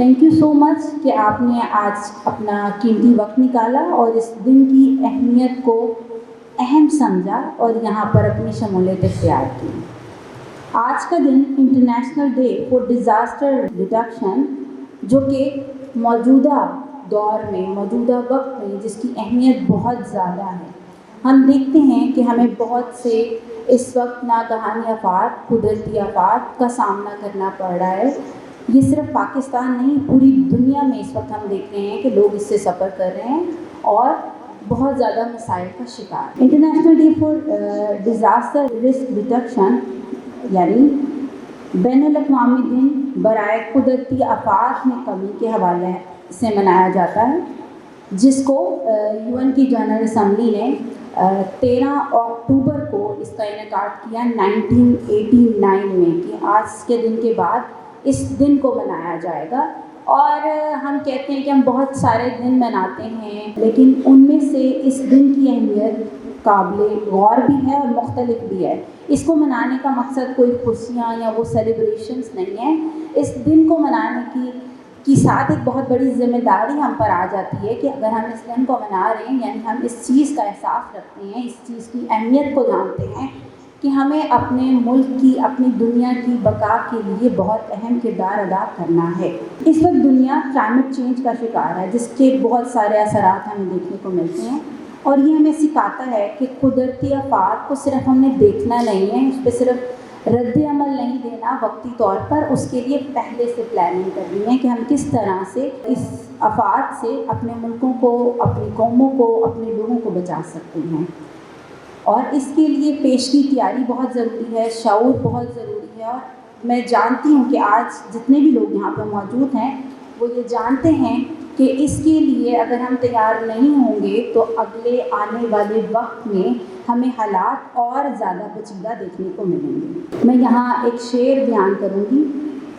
Thank you so مچ کہ آپ نے آج اپنا قیمتی وقت نکالا اور اس دن کی اہمیت کو اہم سمجھا اور یہاں پر اپنی شمولیت اختیار کی۔ آج کا دن international day for disaster reduction, جو کہ موجودہ دور میں، موجودہ وقت میں جس کی اہمیت بہت زیادہ ہے، ہم دیکھتے ہیں کہ ہمیں بہت سے اس وقت ناگہانی آفات، قدرتی آفات کا سامنا کرنا پڑ رہا ہے۔ یہ صرف پاکستان نہیں، پوری دنیا میں اس وقت ہم دیکھ رہے ہیں کہ لوگ اس سے سفر کر رہے ہیں اور بہت زیادہ مسائل کا شکار۔ International day for disaster risk reduction یعنی بین الاقوامی دن برائے قدرتی آفات میں کمی کے حوالے سے منایا جاتا ہے، جس کو UN کی جنرل اسمبلی نے 13 اکتوبر کو اس کا انعقاد کیا 1989 میں، کہ آج کے دن کے بعد اس دن کو منایا جائے گا۔ اور ہم کہتے ہیں کہ ہم بہت سارے دن مناتے ہیں، لیکن ان میں سے اس دن کی اہمیت قابل غور بھی ہے اور مختلف بھی ہے۔ اس کو منانے کا مقصد کوئی خوشیاں یا وہ سیلیبریشنز نہیں ہیں۔ اس دن کو منانے کی ساتھ ایک بہت بڑی ذمہ داری ہم پر آ جاتی ہے کہ اگر ہم اس دن کو منا رہے ہیں، یعنی ہم اس چیز کا احساس رکھتے ہیں، اس چیز کی اہمیت کو جانتے ہیں کہ ہمیں اپنے ملک کی، اپنی دنیا کی بقا کے لیے بہت اہم کردار ادا کرنا ہے۔ اس وقت دنیا کلائمیٹ چینج کا شکار ہے، جس کے بہت سارے اثرات ہمیں دیکھنے کو ملتے ہیں، اور یہ ہمیں سکھاتا ہے کہ قدرتی آفات کو صرف ہم نے دیکھنا نہیں ہے، اس پہ صرف رد عمل نہیں دینا وقتی طور پر، اس کے لیے پہلے سے پلاننگ کرنی ہے کہ ہم کس طرح سے اس آفات سے اپنے ملکوں کو، اپنی قوموں کو، اپنے لوگوں کو بچا سکتے ہیں۔ اور اس کے لیے پیشگی تیاری بہت ضروری ہے، شعور بہت ضروری ہے، اور میں جانتی ہوں کہ آج جتنے بھی لوگ یہاں پہ موجود ہیں وہ یہ جانتے ہیں کہ اس کے لیے اگر ہم تیار نہیں ہوں گے تو اگلے آنے والے وقت میں ہمیں حالات اور زیادہ پیچیدہ دیکھنے کو ملیں گے۔ میں یہاں ایک شعر بیان کروں گی: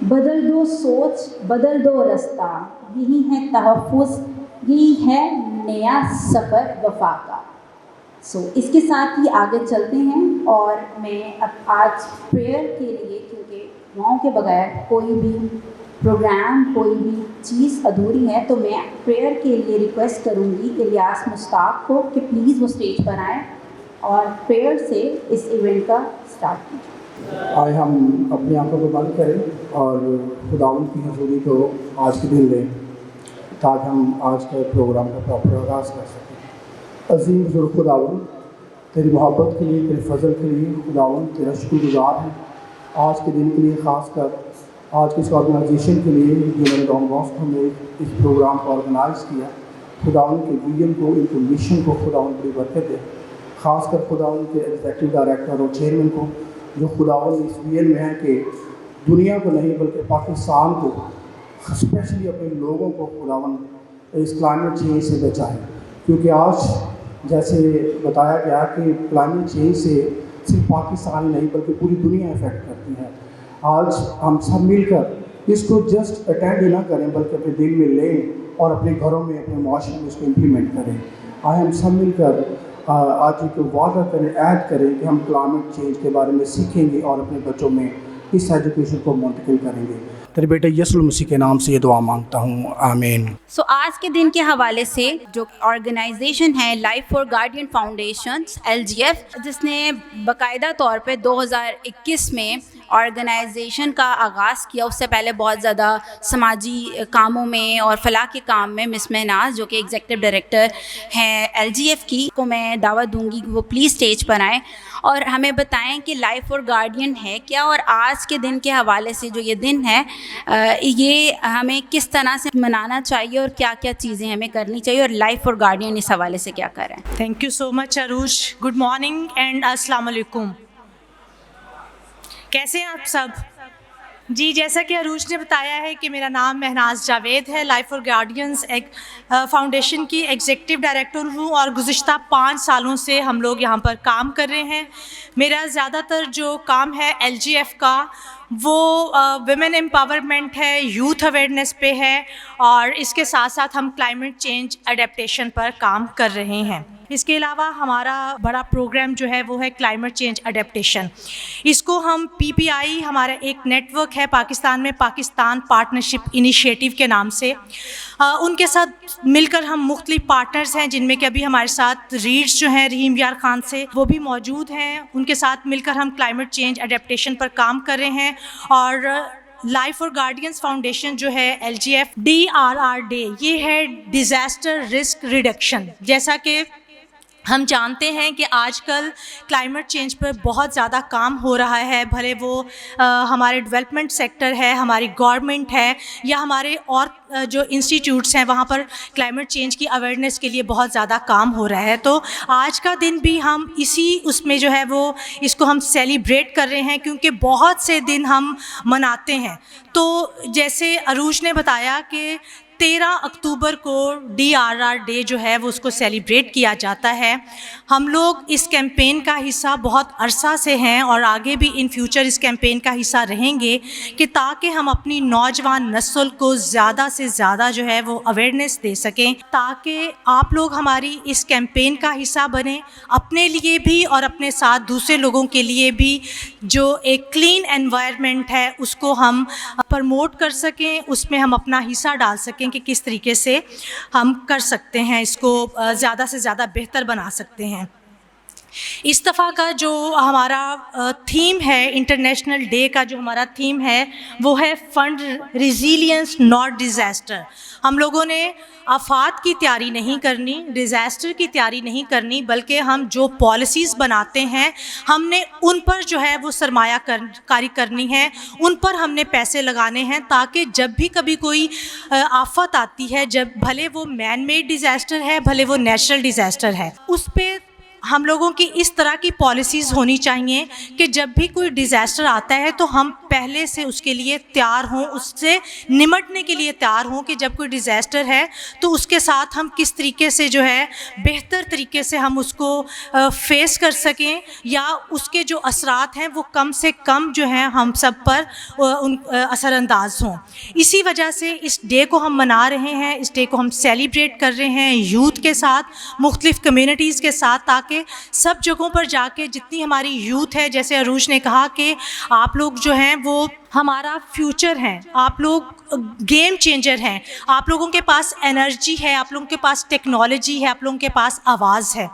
بدل دو سوچ، بدل دو رستہ، یہی ہے تحفظ، یہی ہے نیا سفر وفا کا۔ اس کے ساتھ ہی آگے چلتے ہیں، اور میں اب آج پریئر کے لیے، کیونکہ دعاؤں کے بغیر کوئی بھی پروگرام، کوئی بھی چیز ادھوری ہے، تو میں پریئر کے لیے ریکویسٹ کروں گی الیاس مشتاق کو کہ پلیز وہ اسٹیج پر آئیں اور پریئر سے اس ایونٹ کا اسٹارٹ کیجیے۔ آئے ہم اپنی آنکھوں کو بند کریں اور خداوند کی حضوری کو آج کے دن لیں، تاکہ ہم آج کے پروگرام کا پراپر آغاز کر سکیں۔ عظیم بزرگ خداوند، تیری محبت کے لیے، تیرے فضل کے لیے خداوند تیرا شکر گزار ہیں۔ آج کے دن کے لیے، خاص کر آج کی اس آرگنائزیشن کے لیے جنہوں نے ڈان باسکو میں اس پروگرام کو آرگنائز کیا، خداوند کے ویژن کو، ان کے مشن کو خداوند بڑی برکت دے۔ خاص کر خداوند کے ایگزیکٹو ڈائریکٹر اور چیئرمین کو، جو خداوند اس ویژن میں ہے کہ دنیا کو نہیں بلکہ پاکستان کو، اسپیشلی اپنے لوگوں کو خداوند اس کلائمیٹ چینج سے بچائے، کیونکہ آج جیسے بتایا گیا کہ کلائمیٹ چینج سے صرف پاکستان نہیں بلکہ پوری دنیا افیکٹ کرتی ہے۔ آج ہم سب مل کر اس کو جسٹ اٹینڈ ہی نہ کریں بلکہ اپنے دل میں لیں اور اپنے گھروں میں، اپنے معاشرے میں اس کو امپلیمنٹ کریں۔ آئے ہم سب مل کر آج ایک وعدہ کریں، عہد کریں کہ ہم کلائمیٹ چینج کے بارے میں سیکھیں گے اور اپنے بچوں میں اس ایجوکیشن کو منتقل کریں گے۔ تیرے بیٹے یسوع المسیح کے نام سے یہ دعا مانگتا ہوں، آمین۔ آج کے دن کے حوالے سے جو آرگنائزیشن ہے life for guardian foundation LGF، جس نے باقاعدہ طور پہ 2021 میں آرگنائزیشن کا آغاز کیا، اس سے پہلے بہت زیادہ سماجی کاموں میں اور فلاح کے کام میں مس مہناز جو کہ ایگزیکٹو ڈائریکٹر ہیں LGF کی، کو میں دعوت دوں گی کہ وہ پلیز اسٹیج پر آئیں اور ہمیں بتائیں کہ لائف فار گارڈین ہے کیا، اور آج کے دن کے حوالے سے جو یہ دن ہے یہ ہمیں کس طرح سے منانا چاہیے اور کیا کیا چیزیں ہمیں کرنی چاہیے، اور لائف فار گارڈین اس حوالے سے کیا کر رہے ہیں۔ تھینک یو سو مچ عروج، گڈ مارننگ اینڈ السلام علیکم۔ کیسے ہیں آپ سب؟ جی، جیسا کہ عروج نے بتایا ہے کہ میرا نام مہناز جاوید ہے، لائف فار گارڈینز فاؤنڈیشن کی ایگزیکٹو ڈائریکٹر ہوں، اور گزشتہ 5 سالوں سے ہم لوگ یہاں پر کام کر رہے ہیں۔ میرا زیادہ تر جو کام ہے LGF کا وہ ویمن امپاورمنٹ ہے, یوتھ اویئرنیس پہ ہے, اور اس کے ساتھ ساتھ ہم کلائمیٹ چینج اڈیپٹیشن پر کام کر رہے ہیں. اس کے علاوہ ہمارا بڑا پروگرام جو ہے وہ ہے کلائمیٹ چینج اڈیپٹیشن. اس کو ہم PPI, ہمارا ایک نیٹ ورک ہے پاکستان میں, پاکستان پارٹنرشپ انیشیٹو کے نام سے, ان کے ساتھ مل کر ہم مختلف پارٹنرز ہیں, جن میں کہ ابھی ہمارے ساتھ ریڈز جو ہیں رحیم یار خان سے وہ بھی موجود ہیں. ان کے ساتھ مل کر ہم کلائمیٹ چینج اڈیپٹیشن پر کام کر رہے ہیں. اور لائف فار گارڈینز فاؤنڈیشن جو ہے LGF DRRD, یہ ہے ڈیزاسٹر رسک ریڈکشن. جیسا کہ ہم جانتے ہیں کہ آج کل کلائمیٹ چینج پر بہت زیادہ کام ہو رہا ہے, بھلے وہ ہمارے ڈیولپمنٹ سیکٹر ہے, ہماری گورنمنٹ ہے, یا ہمارے اور جو انسٹیٹیوٹس ہیں وہاں پر کلائمیٹ چینج کی اویئرنیس کے لیے بہت زیادہ کام ہو رہا ہے. تو آج کا دن بھی ہم اسی اس میں جو ہے وہ اس کو ہم سیلیبریٹ کر رہے ہیں, کیونکہ بہت سے دن ہم مناتے ہیں. تو جیسے عروج نے بتایا کہ 13 اکتوبر کو DRR ڈے جو ہے وہ اس کو سیلیبریٹ کیا جاتا ہے. ہم لوگ اس کیمپین کا حصہ بہت عرصہ سے ہیں, اور آگے بھی ان فیوچر اس کیمپین کا حصہ رہیں گے, کہ تاکہ ہم اپنی نوجوان نسل کو زیادہ سے زیادہ جو ہے وہ اویئرنیس دے سکیں, تاکہ آپ لوگ ہماری اس کیمپین کا حصہ بنیں, اپنے لیے بھی اور اپنے ساتھ دوسرے لوگوں کے لیے بھی جو ایک کلین انوائرمنٹ ہے اس کو ہم پرموٹ کر سکیں, اس میں ہم اپنا حصہ ڈال سکیں کہ کس طریقے سے ہم کر سکتے ہیں, اس کو زیادہ سے زیادہ بہتر بنا سکتے ہیں. اس دفعہ کا جو ہمارا تھیم ہے, انٹرنیشنل ڈے کا جو ہمارا تھیم ہے وہ ہے فنڈ ریزیلینس ناٹ ڈیزاسٹر. ہم لوگوں نے آفات کی تیاری نہیں کرنی, ڈیزاسٹر کی تیاری نہیں کرنی, بلکہ ہم جو پالیسیز بناتے ہیں ہم نے ان پر جو ہے وہ سرمایہ کاری کرنی ہے, ان پر ہم نے پیسے لگانے ہیں, تاکہ جب بھی کبھی کوئی آفت آتی ہے, جب بھلے وہ مین میڈ ڈیزاسٹر ہے, بھلے وہ نیچرل ڈیزاسٹر ہے, اس پہ ہم لوگوں کی اس طرح کی پالیسیز ہونی چاہیے کہ جب بھی کوئی ڈیزاسٹر آتا ہے تو ہم پہلے سے اس کے لیے تیار ہوں, اس سے نمٹنے کے لیے تیار ہوں, کہ جب کوئی ڈیزاسٹر ہے تو اس کے ساتھ ہم کس طریقے سے جو ہے بہتر طریقے سے ہم اس کو فیس کر سکیں, یا اس کے جو اثرات ہیں وہ کم سے کم جو ہیں ہم سب پر اثر انداز ہوں. اسی وجہ سے اس ڈے کو ہم منا رہے ہیں, اس ڈے کو ہم سیلیبریٹ کر رہے ہیں یوتھ کے ساتھ, مختلف کمیونٹیز کے ساتھ, تاکہ سب جگہوں پر جا کے جتنی ہماری یوتھ ہے, جیسے عروج نے کہا کہ آپ لوگ جو ہیں وہ ہمارا فیوچر ہیں, آپ لوگ گیم چینجر ہیں, آپ لوگوں کے پاس انرجی ہے, آپ لوگوں کے پاس ٹیکنالوجی ہے, آپ لوگوں کے پاس آواز ہے.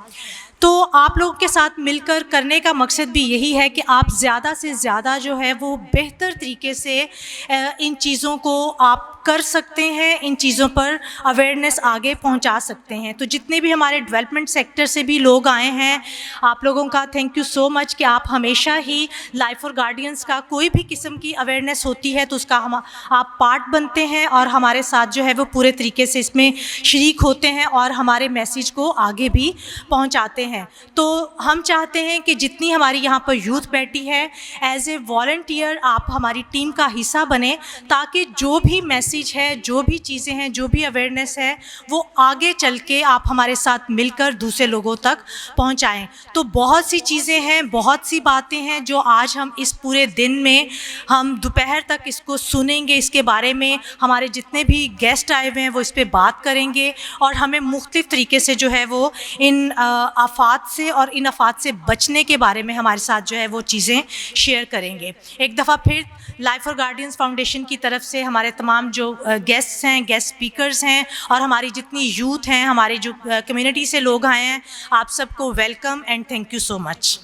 تو آپ لوگوں کے ساتھ مل کر کرنے کا مقصد بھی یہی ہے کہ آپ زیادہ سے زیادہ جو ہے وہ بہتر طریقے سے ان چیزوں کو آپ کر سکتے ہیں, ان چیزوں پر اویئرنیس آگے پہنچا سکتے ہیں. تو جتنے بھی ہمارے ڈیولپمنٹ سیکٹر سے بھی لوگ آئے ہیں, آپ لوگوں کا تھینک یو سو مچ کہ آپ ہمیشہ ہی لائف فار گارڈینز کا کوئی بھی قسم کی اویئرنیس ہوتی ہے تو اس کا آپ پارٹ بنتے ہیں, اور ہمارے ساتھ جو ہے وہ پورے طریقے سے اس میں شریک ہوتے ہیں, اور ہمارے میسیج کو آگے بھی پہنچاتے ہیں. تو ہم چاہتے ہیں کہ جتنی ہماری یہاں پر یوتھ بیٹھی ہے, ایز اے والنٹیئر آپ ہماری ٹیم کا حصہ بنیں, تاکہ جو بھی میسیج ہے, جو بھی چیزیں ہیں, جو بھی اویئرنیس ہے, وہ آگے چل کے آپ ہمارے ساتھ مل کر دوسرے لوگوں تک پہنچائیں. تو بہت سی چیزیں ہیں, بہت سی باتیں ہیں جو آج ہم اس پورے دن میں ہم دوپہر تک اس کو سنیں گے, اس کے بارے میں ہمارے جتنے بھی گیسٹ آئے ہوئے ہیں وہ اس پہ بات کریں گے, اور ہمیں مختلف طریقے سے جو ہے وہ ان آفات سے اور ان آفات سے بچنے کے بارے میں ہمارے ساتھ جو ہے وہ چیزیں شیئر کریں گے. ایک دفعہ پھر لائف فار گارڈینز فاؤنڈیشن کی طرف سے ہمارے تمام جو گیسٹس ہیں, گیسٹ اسپیکرز ہیں, اور ہماری جتنی یوتھ ہیں, ہماری جو کمیونٹی سے لوگ آئے ہیں, آپ سب کو welcome and thank you so much.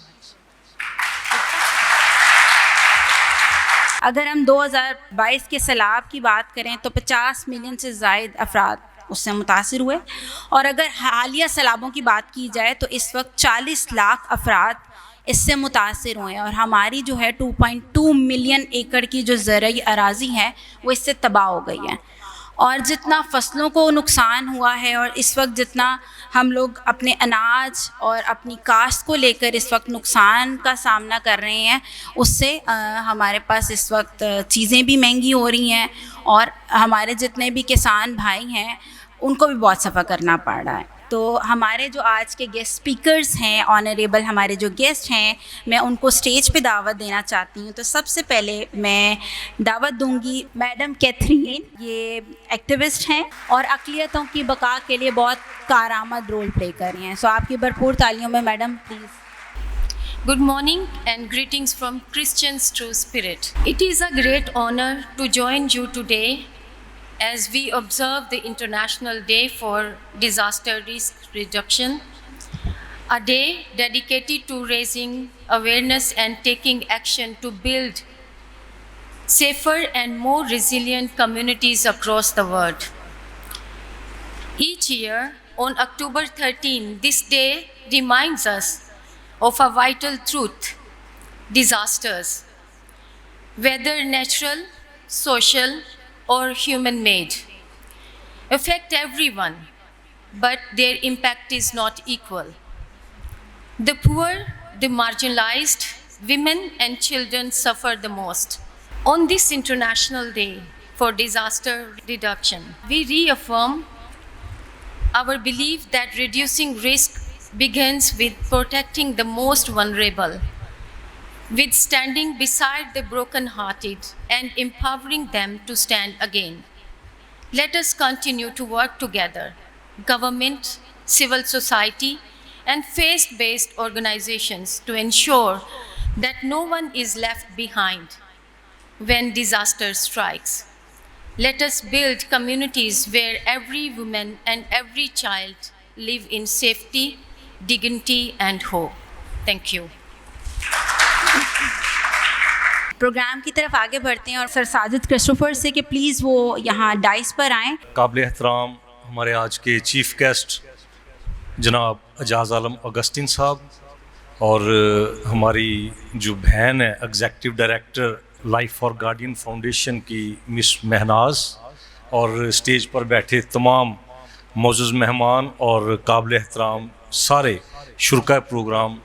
اگر ہم 2022 کے سیلاب کی بات کریں تو 50 ملین سے زائد افراد اس سے متاثر ہوئے, اور اگر حالیہ سیلابوں کی بات کی جائے تو اس وقت 40 لاکھ افراد اس سے متاثر ہوئے ہیں, اور ہماری جو ہے 2.2 ملین ایکڑ کی جو زرعی اراضی ہے وہ اس سے تباہ ہو گئی ہے. اور جتنا فصلوں کو نقصان ہوا ہے, اور اس وقت جتنا ہم لوگ اپنے اناج اور اپنی کاشت کو لے کر اس وقت نقصان کا سامنا کر رہے ہیں, اس سے ہمارے پاس اس وقت چیزیں بھی مہنگی ہو رہی ہیں, اور ہمارے جتنے بھی کسان بھائی ہیں ان کو بھی بہت صفر کرنا پڑ رہا ہے. تو ہمارے جو آج کے گیسٹ اسپیکرز ہیں، آنریبل ہمارے جو گیسٹ ہیں، میں ان کو اسٹیج پہ دعوت دینا چاہتی ہوں. تو سب سے پہلے میں دعوت دوں گی میڈم کیتھرین. یہ ایکٹیوسٹ ہیں اور اقلیتوں کی بقا کے لیے بہت کارآمد رول پلے کر رہی ہیں. سو آپ کی بھرپور تالیوں میں madam please. Good morning and greetings from Christians True Spirit. It is a great honor to join you today as we observe the International Day for Disaster Risk Reduction, a day dedicated to raising awareness and taking action to build safer and more resilient communities across the world. Each year on October 13, this day reminds us of a vital truth: disasters, whether natural, social, or human-made, affect everyone, but their impact is not equal. The poor, the marginalized, women and children suffer the most. On this International Day for Disaster Reduction, we reaffirm our belief that reducing risk begins with protecting the most vulnerable, with standing beside the broken-hearted and empowering them to stand again. Let us continue to work together, government, civil society, and faith-based organizations, to ensure that no one is left behind when disaster strikes. Let us build communities where every woman and every child live in safety, dignity and hope. Thank you. Programme کی طرف آگے بڑھتے ہیں اور سر Sajid Christopher سے کہ please وہ یہاں ڈائس پر آئیں. قابل احترام ہمارے آج کے چیف گیسٹ جناب اعجاز عالم اگسٹین صاحب، اور ہماری جو بہن ہے executive director life for guardian foundation کی مس مہناز، اور اسٹیج پر بیٹھے تمام معزز مہمان اور قابل احترام سارے شرکاء پروگرام،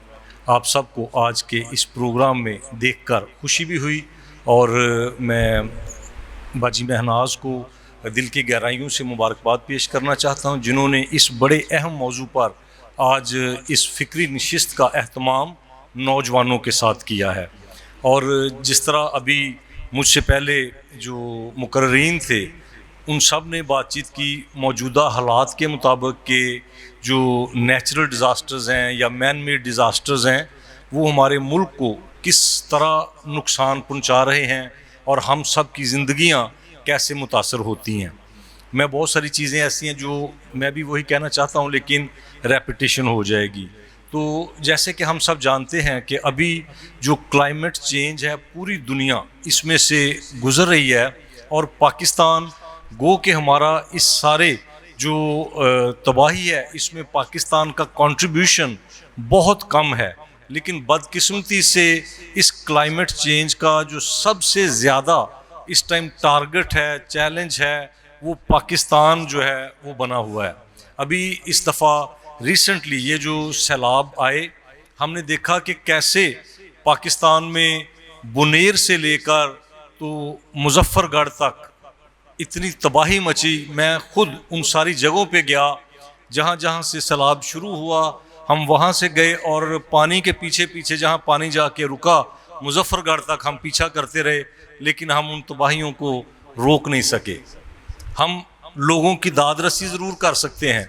آپ سب کو آج کے اس پروگرام میں دیکھ کر خوشی بھی ہوئی، اور میں باجی مہناز کو دل کی گہرائیوں سے مبارکباد پیش کرنا چاہتا ہوں، جنہوں نے اس بڑے اہم موضوع پر آج اس فکری نشست کا اہتمام نوجوانوں کے ساتھ کیا ہے. اور جس طرح ابھی مجھ سے پہلے جو مقررین تھے ان سب نے بات چیت کی موجودہ حالات کے مطابق کہ جو نیچرل ڈیزاسٹرز ہیں یا مین میڈ ڈیزاسٹرز ہیں وہ ہمارے ملک کو کس طرح نقصان پہنچا رہے ہیں اور ہم سب کی زندگیاں کیسے متاثر ہوتی ہیں. میں بہت ساری چیزیں ایسی ہیں جو میں بھی وہی کہنا چاہتا ہوں لیکن ریپیٹیشن ہو جائے گی. تو جیسے کہ ہم سب جانتے ہیں کہ ابھی جو کلائمیٹ چینج ہے پوری دنیا اس میں سے گزر رہی ہے، اور پاکستان گو کہ ہمارا اس سارے جو تباہی ہے اس میں پاکستان کا کنٹریبیوشن بہت کم ہے. لیکن بدقسمتی سے اس کلائمیٹ چینج کا جو سب سے زیادہ اس ٹائم ٹارگٹ ہے، چیلنج ہے، وہ پاکستان جو ہے وہ بنا ہوا ہے. ابھی اس دفعہ ریسنٹلی یہ جو سیلاب آئے ہم نے دیکھا کہ کیسے پاکستان میں بنیر سے لے کر تو مظفر گڑھ تک اتنی تباہی مچی. میں خود ان ساری جگہوں پہ گیا جہاں جہاں سے سیلاب شروع ہوا، ہم وہاں سے گئے اور پانی کے پیچھے پیچھے جہاں پانی جا کے رکا مظفر گڑھ تک ہم پیچھا کرتے رہے، لیکن ہم ان تباہیوں کو روک نہیں سکے. ہم لوگوں کی داد رسی ضرور کر سکتے ہیں،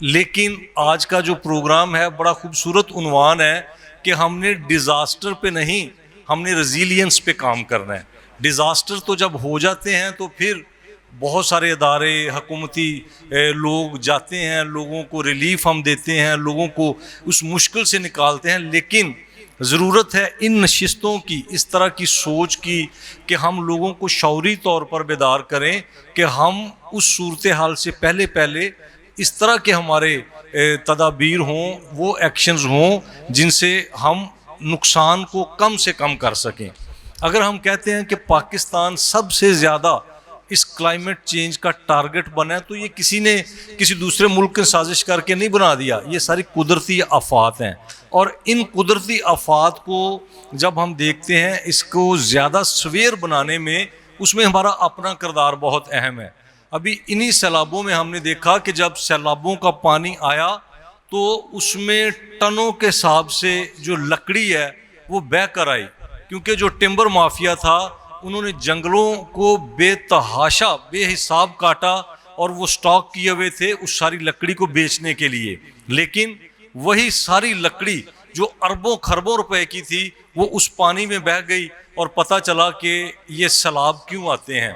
لیکن آج کا جو پروگرام ہے بڑا خوبصورت عنوان ہے کہ ہم نے ڈیزاسٹر پہ نہیں، ہم نے ریزیلینس پہ کام کرنا ہے. ڈیزاسٹر تو جب ہو جاتے ہیں تو پھر بہت سارے ادارے حکومتی لوگ جاتے ہیں، لوگوں کو ریلیف ہم دیتے ہیں، لوگوں کو اس مشکل سے نکالتے ہیں، لیکن ضرورت ہے ان نشستوں کی، اس طرح کی سوچ کی کہ ہم لوگوں کو شعوری طور پر بیدار کریں کہ ہم اس صورتحال سے پہلے اس طرح کے ہمارے تدابیر ہوں، وہ ایکشنز ہوں جن سے ہم نقصان کو کم سے کم کر سکیں. اگر ہم کہتے ہیں کہ پاکستان سب سے زیادہ اس کلائمیٹ چینج کا ٹارگٹ بنا ہے تو یہ کسی نے کسی دوسرے ملک کی سازش کر کے نہیں بنا دیا، یہ ساری قدرتی آفات ہیں. اور ان قدرتی آفات کو جب ہم دیکھتے ہیں اس کو زیادہ سویئر بنانے میں اس میں ہمارا اپنا کردار بہت اہم ہے. ابھی انہی سیلابوں میں ہم نے دیکھا کہ جب سیلابوں کا پانی آیا تو اس میں ٹنوں کے حساب سے جو لکڑی ہے وہ بہہ کر آئی، کیونکہ جو ٹمبر مافیا تھا انہوں نے جنگلوں کو بے تحاشا بے حساب کاٹا اور وہ سٹاک کیے ہوئے تھے اس ساری لکڑی کو بیچنے کے لیے، لیکن وہی ساری لکڑی جو اربوں خربوں روپے کی تھی وہ اس پانی میں بہہ گئی، اور پتہ چلا کہ یہ سیلاب کیوں آتے ہیں۔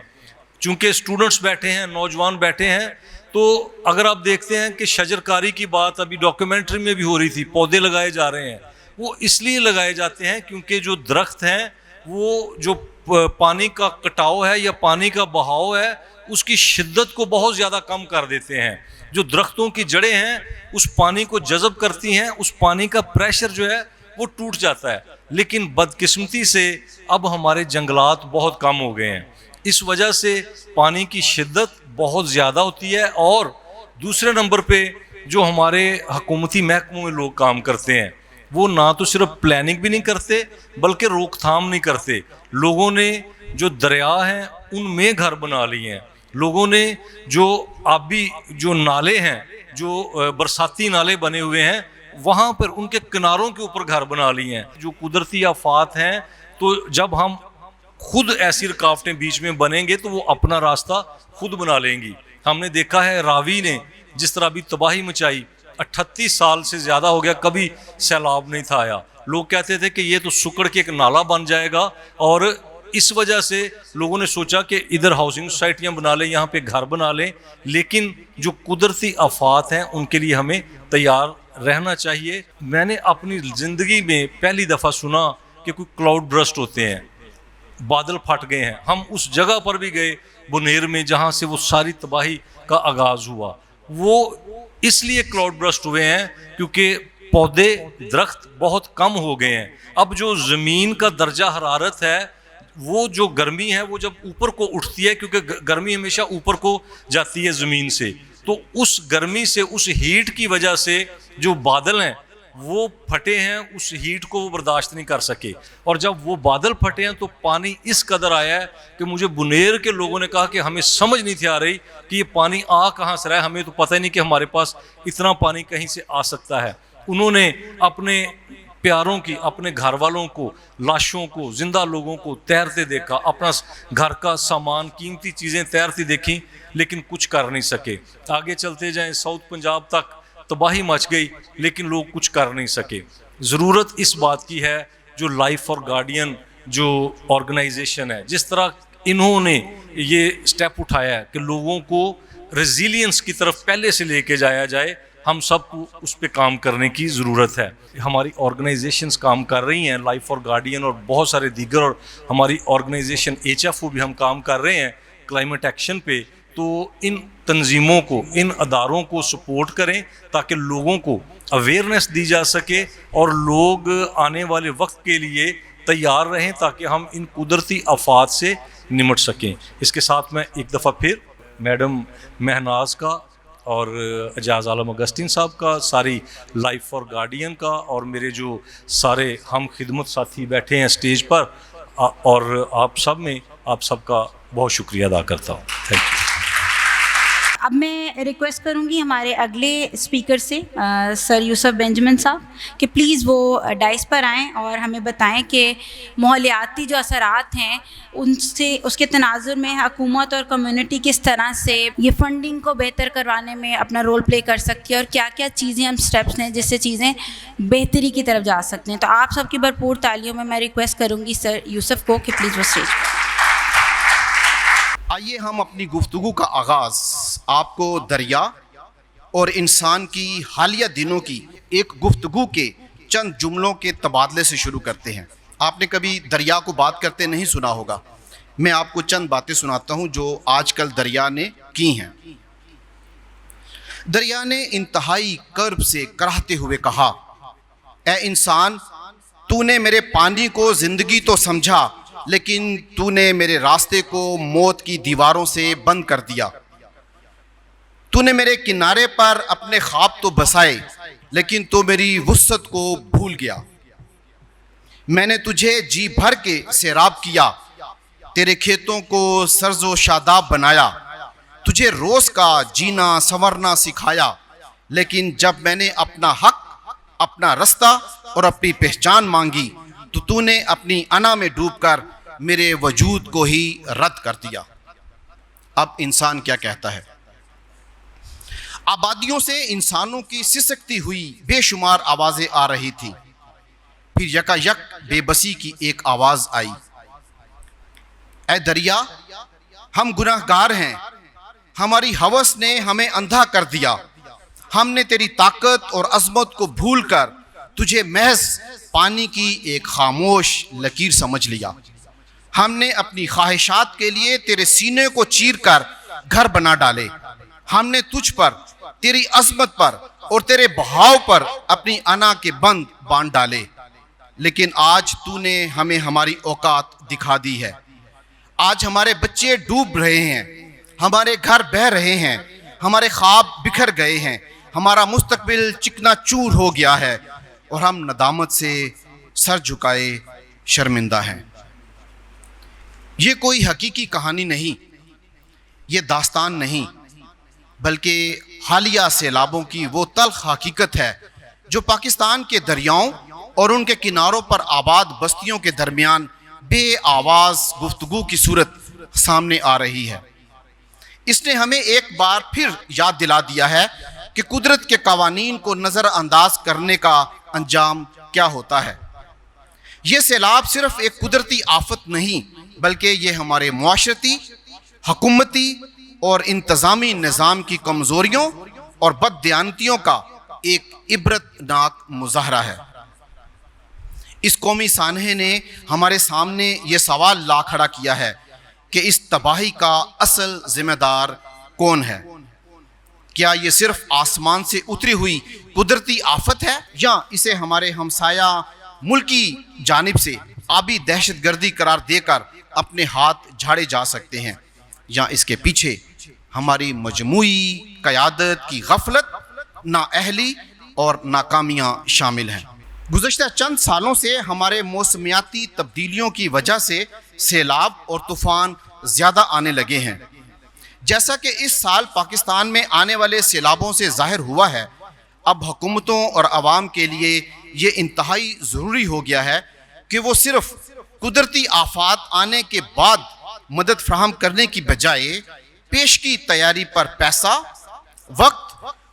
چونکہ اسٹوڈنٹس بیٹھے ہیں، نوجوان بیٹھے ہیں، تو اگر آپ دیکھتے ہیں کہ شجر کاری کی بات ابھی ڈاکیومنٹری میں بھی ہو رہی تھی، پودے لگائے جا رہے ہیں، وہ اس لیے لگائے جاتے ہیں کیونکہ جو درخت ہیں وہ جو پانی کا کٹاؤ ہے یا پانی کا بہاؤ ہے اس کی شدت کو بہت زیادہ کم کر دیتے ہیں۔ جو درختوں کی جڑیں ہیں اس پانی کو جذب کرتی ہیں، اس پانی کا پریشر جو ہے وہ ٹوٹ جاتا ہے، لیکن بدقسمتی سے اب ہمارے جنگلات بہت کم ہو گئے ہیں، اس وجہ سے پانی کی شدت بہت زیادہ ہوتی ہے۔ اور دوسرے نمبر پہ جو ہمارے حکومتی محکموں میں لوگ کام کرتے ہیں وہ نہ تو صرف پلاننگ بھی نہیں کرتے بلکہ روک تھام نہیں کرتے۔ لوگوں نے جو دریا ہیں ان میں گھر بنا لیے ہیں، لوگوں نے جو آبی جو نالے ہیں، جو برساتی نالے بنے ہوئے ہیں وہاں پر ان کے کناروں کے اوپر گھر بنا لیے ہیں۔ جو قدرتی آفات ہیں تو جب ہم خود ایسی رکاوٹیں بیچ میں بنیں گے تو وہ اپنا راستہ خود بنا لیں گی۔ ہم نے دیکھا ہے راوی نے جس طرح بھی تباہی مچائی، 38 سال سے زیادہ ہو گیا کبھی سیلاب نہیں تھا آیا۔ لوگ کہتے تھے کہ یہ تو سکڑ کے ایک نالا بن جائے گا، اور اس وجہ سے لوگوں نے سوچا کہ ادھر ہاؤسنگ سوسائٹیاں بنا لیں، یہاں پہ گھر بنا لیں، لیکن جو قدرتی آفات ہیں ان کے لیے ہمیں تیار رہنا چاہیے۔ میں نے اپنی زندگی میں پہلی دفعہ سنا کہ کوئی کلاؤڈ برسٹ ہوتے ہیں، بادل پھٹ گئے ہیں۔ ہم اس جگہ پر بھی گئے بنیر میں جہاں سے وہ ساری تباہی کا آغاز ہوا، وہ اس لیے کلاؤڈ برسٹ ہوئے ہیں کیونکہ پودے درخت بہت کم ہو گئے ہیں۔ اب جو زمین کا درجہ حرارت ہے وہ جو گرمی ہے وہ جب اوپر کو اٹھتی ہے، کیونکہ گرمی ہمیشہ اوپر کو جاتی ہے زمین سے، تو اس گرمی سے اس ہیٹ کی وجہ سے جو بادل ہیں وہ پھٹے ہیں، اس ہیٹ کو وہ برداشت نہیں کر سکے، اور جب وہ بادل پھٹے ہیں تو پانی اس قدر آیا ہے کہ مجھے بنیر کے لوگوں نے کہا کہ ہمیں سمجھ نہیں تھی آ رہی کہ یہ پانی آ کہاں سے رہا ہے، ہمیں تو پتہ ہی نہیں کہ ہمارے پاس اتنا پانی کہیں سے آ سکتا ہے۔ انہوں نے اپنے پیاروں کی، اپنے گھر والوں کو، لاشوں کو، زندہ لوگوں کو تیرتے دیکھا، اپنا گھر کا سامان، قیمتی چیزیں تیرتی دیکھیں، لیکن کچھ کر نہیں سکے۔ آگے چلتے جائیں ساؤتھ پنجاب تک تباہی مچ گئی لیکن لوگ کچھ کر نہیں سکے۔ ضرورت اس بات کی ہے جو لائف فار گارڈین جو آرگنائزیشن ہے، جس طرح انہوں نے یہ سٹیپ اٹھایا ہے کہ لوگوں کو ریزیلینس کی طرف پہلے سے لے کے جایا جائے، ہم سب کو اس پہ کام کرنے کی ضرورت ہے۔ ہماری آرگنائزیشنز کام کر رہی ہیں، لائف فار گارڈین اور بہت سارے دیگر، اور ہماری آرگنائزیشن HFO بھی ہم کام کر رہے ہیں کلائمیٹ ایکشن پہ۔ تو ان تنظیموں کو، ان اداروں کو سپورٹ کریں تاکہ لوگوں کو اویئرنیس دی جا سکے اور لوگ آنے والے وقت کے لیے تیار رہیں تاکہ ہم ان قدرتی آفات سے نمٹ سکیں۔ اس کے ساتھ میں ایک دفعہ پھر میڈم مہناز کا اور اجاز عالم اگسٹین صاحب کا، ساری لائف فار گارڈین کا، اور میرے جو سارے ہم خدمت ساتھی بیٹھے ہیں اسٹیج پر، اور آپ سب کا بہت شکریہ ادا کرتا ہوں۔ Thank you. اب میں ریکویسٹ کروں گی ہمارے اگلے اسپیکر سے سر یوسف بینجمن صاحب کہ پلیز وہ ڈائس پر آئیں اور ہمیں بتائیں کہ ماحولیاتی جو اثرات ہیں ان سے، اس کے تناظر میں حکومت اور کمیونٹی کس طرح سے یہ فنڈنگ کو بہتر کروانے میں اپنا رول پلے کر سکتی ہے، اور کیا کیا چیزیں ہم سٹیپس ہیں جس سے چیزیں بہتری کی طرف جا سکتے ہیں۔ تو آپ سب کی بھرپور تالیوں میں ریکویسٹ کروں گی سر یوسف کو کہ پلیز وہ اسٹیج پر۔ آئیے ہم اپنی گفتگو کا آغاز آپ کو دریا اور انسان کی حالیہ دنوں کی ایک گفتگو کے چند جملوں کے تبادلے سے شروع کرتے ہیں۔ آپ نے کبھی دریا کو بات کرتے نہیں سنا ہوگا، میں آپ کو چند باتیں سناتا ہوں جو آج کل دریا نے کی ہیں۔ دریا نے انتہائی کرب سے کراہتے ہوئے کہا، اے انسان، تو نے میرے پانی کو زندگی تو سمجھا، لیکن تو نے میرے راستے کو موت کی دیواروں سے بند کر دیا۔ تو نے میرے کنارے پر اپنے خواب تو بسائے، لیکن تو میری وسعت کو بھول گیا۔ میں نے تجھے جی بھر کے سیراب کیا، تیرے کھیتوں کو سرز و شاداب بنایا، تجھے روز کا جینا سنورنا سکھایا، لیکن جب میں نے اپنا حق، اپنا رستہ اور اپنی پہچان مانگی تو تو نے اپنی انا میں ڈوب کر میرے وجود کو ہی رد کر دیا۔ اب انسان کیا کہتا ہے؟ آبادیوں سے انسانوں کی سسکتی ہوئی بے شمار آوازیں آ رہی تھیں، پھر یکا یک بے بسی کی ایک آواز آئی، اے دریا، ہم گناہ گار ہیں، ہماری ہوس نے ہمیں اندھا کر دیا، ہم نے تیری طاقت اور عظمت کو بھول کر تجھے محض پانی کی ایک خاموش لکیر سمجھ لیا، ہم نے اپنی خواہشات کے لیے تیرے سینے کو چیر کر گھر بنا ڈالے، ہم نے تجھ پر، تیری عظمت پر اور تیرے بہاؤ پر اپنی انا کے بند باندھ ڈالے، لیکن آج تو نے ہمیں ہماری اوقات دکھا دی ہے۔ آج ہمارے بچے ڈوب رہے ہیں، ہمارے گھر بہہ رہے ہیں، ہمارے خواب بکھر گئے ہیں، ہمارا مستقبل چکنا چور ہو گیا ہے اور ہم ندامت سے سر جھکائے شرمندہ ہیں۔ یہ کوئی حقیقی کہانی نہیں، یہ داستان نہیں، بلکہ حالیہ سیلابوں کی وہ تلخ حقیقت ہے جو پاکستان کے دریاؤں اور ان کے کناروں پر آباد بستیوں کے درمیان بے آواز گفتگو کی صورت سامنے آ رہی ہے۔ اس نے ہمیں ایک بار پھر یاد دلا دیا ہے کہ قدرت کے قوانین کو نظر انداز کرنے کا انجام کیا ہوتا ہے۔ یہ سیلاب صرف ایک قدرتی آفت نہیں، بلکہ یہ ہمارے معاشرتی، حکومتی اور انتظامی نظام کی کمزوریوں اور بددیانتیوں کا ایک عبرتناک مظاہرہ ہے۔ اس قومی سانحے نے ہمارے سامنے یہ سوال لا کھڑا کیا ہے کہ اس تباہی کا اصل ذمہ دار کون ہے؟ کیا یہ صرف آسمان سے اتری ہوئی قدرتی آفت ہے، یا اسے ہمارے ہمسایہ ملکی جانب سے آبی دہشت گردی قرار دے کر اپنے ہاتھ جھاڑے جا سکتے ہیں، یا اس کے پیچھے ہماری مجموعی قیادت کی غفلت، نااہلی اور ناکامیاں شامل ہیں؟ گزشتہ چند سالوں سے ہمارے موسمیاتی تبدیلیوں کی وجہ سے سیلاب اور طوفان زیادہ آنے لگے ہیں۔ جیسا کہ اس سال پاکستان میں آنے والے سیلابوں سے ظاہر ہوا ہے، اب حکومتوں اور عوام کے لیے یہ انتہائی ضروری ہو گیا ہے کہ وہ صرف قدرتی آفات آنے کے بعد مدد فراہم کرنے کی بجائے پیش کی تیاری پر پیسہ، وقت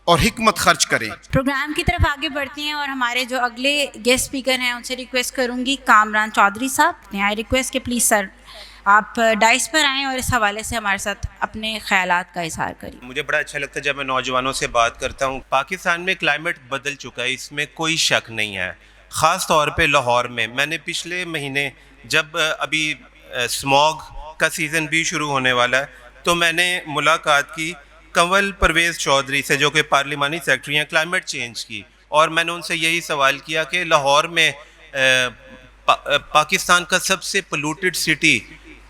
اور حکمت خرچ کریں۔ پروگرام کی طرف آگے بڑھتے ہیں اور ہمارے جو اگلے گیسٹ اسپیکر ہیں ان سے ریکویسٹ کروں گی، کامران چودھری صاحب، آئی ریکویسٹ کہ پلیز سر آپ ڈائس پر آئیں اور اس حوالے سے ہمارے ساتھ اپنے خیالات کا اظہار کریں۔ مجھے بڑا اچھا لگتا ہے جب میں نوجوانوں سے بات کرتا ہوں۔ پاکستان میں کلائمیٹ بدل چکا ہے، اس میں کوئی شک نہیں ہے، خاص طور پہ لاہور میں۔ میں نے پچھلے مہینے جب ابھی اسموگ کا سیزن بھی شروع ہونے والا ہے تو میں نے ملاقات کی کنول پرویز چودھری سے جو کہ پارلیمانی سیکرٹری ہیں کلائمیٹ چینج کی، اور میں نے ان سے یہی سوال کیا کہ لاہور میں پاکستان کا سب سے پولوٹڈ سٹی